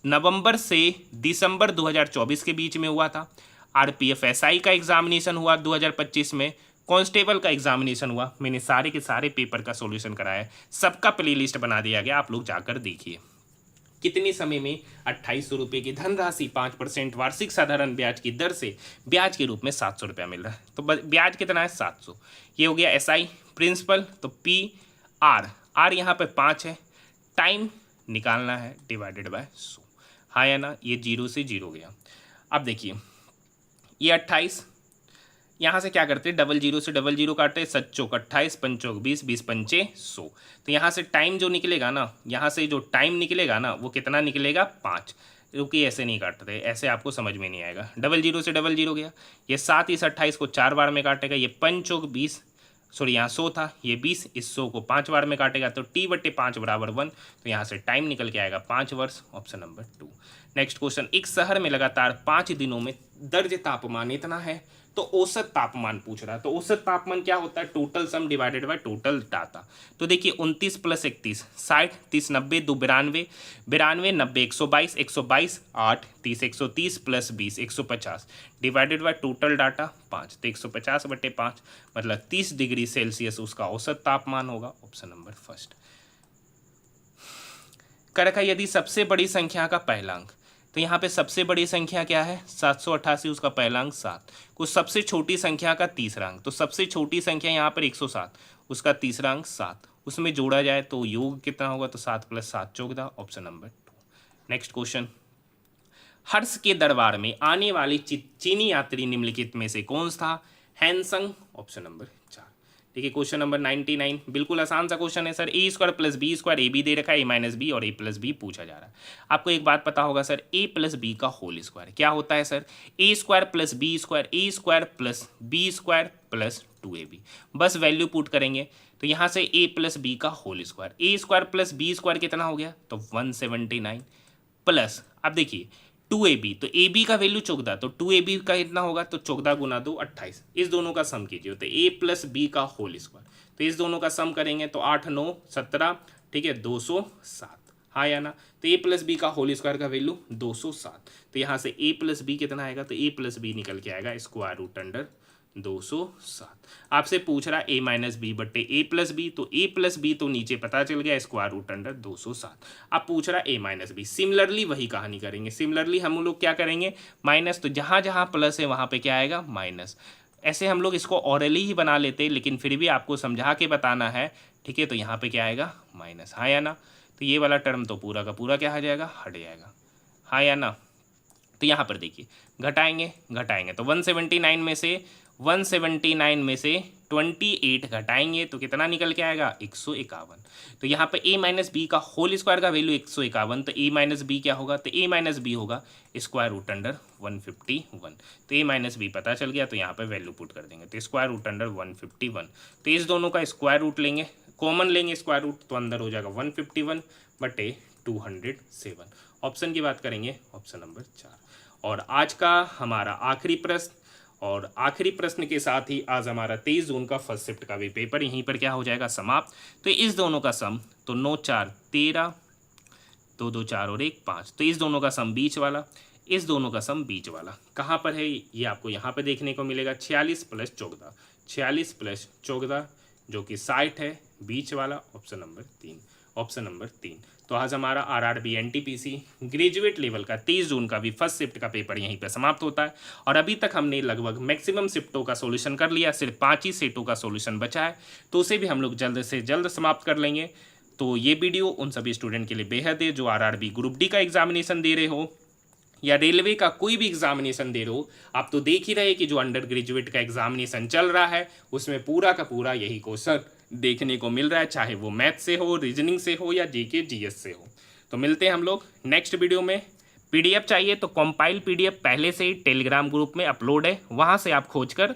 Speaker 1: नवंबर से दिसंबर 2024 के बीच में हुआ था। आरपीएफ एसआई का एग्जामिनेशन हुआ 2025 में, कांस्टेबल का एग्जामिनेशन हुआ। मैंने सारे के सारे पेपर का सॉल्यूशन कराया है, सबका प्लेलिस्ट बना दिया गया, आप लोग जाकर देखिए। कितने समय में 2800 रुपये की धनराशि 5% वार्षिक साधारण ब्याज की दर से ब्याज के रूप में 700 रुपया मिल रहा है। तो ब्याज कितना है, 700। ये हो गया एसआई प्रिंसिपल। तो पी आर यहाँ पे 5 है, टाइम निकालना है डिवाइडेड बाय 100, हाँ या ना। ये 0 से 0 गया। अब देखिए ये 28, यहाँ से क्या करते हैं, डबल जीरो से डबल जीरो काटते, 7 चौक 28, 5 चौक 20, 20 पंचे 100। तो यहाँ से टाइम जो निकलेगा ना, यहाँ से जो टाइम निकलेगा ना वो कितना निकलेगा, 5। क्योंकि ऐसे नहीं काटते, ऐसे आपको समझ में नहीं आएगा। डबल जीरो से डबल जीरो गया, ये 7 इस 28 को 4 बार में काटेगा, ये 5 चौक 20, सॉरी यहाँ 100 था, ये 20 इस 100 को 5 बार में काटेगा, तो T/5 बराबर 1। तो यहाँ से टाइम निकल के आएगा 5 वर्ष, ऑप्शन नंबर 2। नेक्स्ट क्वेश्चन, एक शहर में लगातार 5 दिनों में दर्ज तापमान इतना है, तो औसत तापमान पूछ रहा है। तो औसत तापमान क्या होता है, total sum divided by total data. तो देखिए 29 + 31 60, 30 90 2 92, 92 90 122, 122 8, 30 130 + 20 150 डिवाइडेड बाय टोटल डाटा 5। तो 150/5 मतलब 30 डिग्री सेल्सियस उसका औसत तापमान होगा, ऑप्शन नंबर फर्स्ट। कर रखा यदि सबसे बड़ी संख्या का पहला अंक, तो यहाँ पे सबसे बड़ी संख्या क्या है, 788, उसका पहला अंक 7। कुछ सबसे छोटी संख्या का तीसरा अंक, तो सबसे छोटी संख्या यहाँ पर 107, उसका तीसरा अंक 7, उसमें जोड़ा जाए तो योग कितना होगा, तो 7 + 7 14, ऑप्शन नंबर 2। नेक्स्ट क्वेश्चन, हर्ष के दरबार में आने वाली चीनी यात्री निम्नलिखित में से कौन था, हैंसंग, ऑप्शन नंबर 4। देखिए क्वेश्चन नंबर 99, बिल्कुल आसान सा क्वेश्चन है sir. a² + b² A B दे रखा है, a - b और a + b पूछा जा रहा है। आपको एक बात पता होगा सर, a + b का होल स्क्वायर क्या होता है sir, a² + b² a² + b² + 2ab। बस वैल्यू पुट करेंगे तो यहाँ से a + b का होल स्क्वायर, a² + b² कितना हो गया, तो 179 प्लस, अब देखिए 2ab, तो ab का वैल्यू 14, तो 2ab का कितना होगा, तो 14 × 2 28। इस दोनों का सम कीजिए, तो a + b का होल स्क्वायर, तो इस दोनों का सम करेंगे तो 8 9 17, ठीक है 207, हाँ या ना। तो a + b का होल स्क्वायर का वैल्यू 207। तो यहाँ से a + b कितना आएगा, तो a + b निकल के आएगा √अंडर 207। आपसे पूछ रहा a - b बट्टे a + b, तो a + b तो नीचे पता चल गया √अंडर 207। अब पूछ रहा a - b, सिमिलरली वही कहानी करेंगे। सिमिलरली हम लोग क्या करेंगे, माइनस, तो जहाँ जहाँ प्लस है वहाँ पे क्या आएगा, माइनस। ऐसे हम लोग इसको ऑरली ही बना लेते हैं, लेकिन फिर भी आपको समझा के बताना है, ठीक है। तो यहाँ पे क्या आएगा, माइनस, हाँ या ना। तो ये वाला टर्म तो पूरा का पूरा क्या हो जाएगा, हट जाएगा, हाँ या ना। तो यहाँ पर देखिए घटाएंगे तो 179 में से 28 घटाएंगे तो कितना निकल के आएगा, 151। तो यहाँ पे a - b का होल स्क्वायर का वैल्यू 151, तो a - b क्या होगा, तो a - b होगा √अंडर 151। तो a - b पता चल गया, तो यहाँ पे वैल्यू पुट कर देंगे, तो √अंडर 151। तो इस दोनों का स्क्वायर रूट लेंगे, कॉमन लेंगे स्क्वायर रूट, तो अंदर हो जाएगा 151/207। ऑप्शन की बात करेंगे, ऑप्शन नंबर 4। और आज का हमारा आखिरी प्रश्न, और आखिरी प्रश्न के साथ ही आज हमारा 23 जून का फर्स्ट शिफ्ट का भी पेपर यहीं पर क्या हो जाएगा, समाप्त। तो इस दोनों का सम, तो 9 4 13, 2 2 4 और 1 5, तो इस दोनों का सम बीच वाला, इस दोनों का सम बीच वाला कहाँ पर है, ये आपको यहाँ पर देखने को मिलेगा। 46 + 14, 46 + 14 जो कि 60 है, बीच वाला, ऑप्शन नंबर 3, ऑप्शन नंबर 3। तो आज हमारा आरआरबी एनटीपीसी ग्रेजुएट लेवल का 23 जून का भी फर्स्ट शिफ्ट का पेपर यहीं पर समाप्त होता है। और अभी तक हमने लगभग मैक्सिमम शिफ्टों का सॉल्यूशन कर लिया, सिर्फ 5 ही सेटों का सॉल्यूशन बचा है, तो उसे भी हम लोग जल्द से जल्द समाप्त कर लेंगे। तो ये वीडियो उन सभी स्टूडेंट के लिए बेहद है जो आरआरबी ग्रुप डी का एग्जामिनेशन दे रहे हो या रेलवे का कोई भी एग्जामिनेशन दे रहे हो। आप तो देख ही रहे कि जो अंडर ग्रेजुएट का एग्जामिनेशन चल रहा है उसमें पूरा का पूरा यही क्वेश्चन देखने को मिल रहा है, चाहे वो मैथ से हो, रीजनिंग से हो या जीके जीएस से हो। तो मिलते हैं हम लोग नेक्स्ट वीडियो में। पीडीएफ चाहिए तो कंपाइल पीडीएफ पहले से ही टेलीग्राम ग्रुप में अपलोड है, वहाँ से आप खोज कर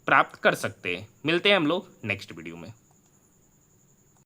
Speaker 1: प्राप्त कर सकते हैं। मिलते हैं हम लोग नेक्स्ट वीडियो में।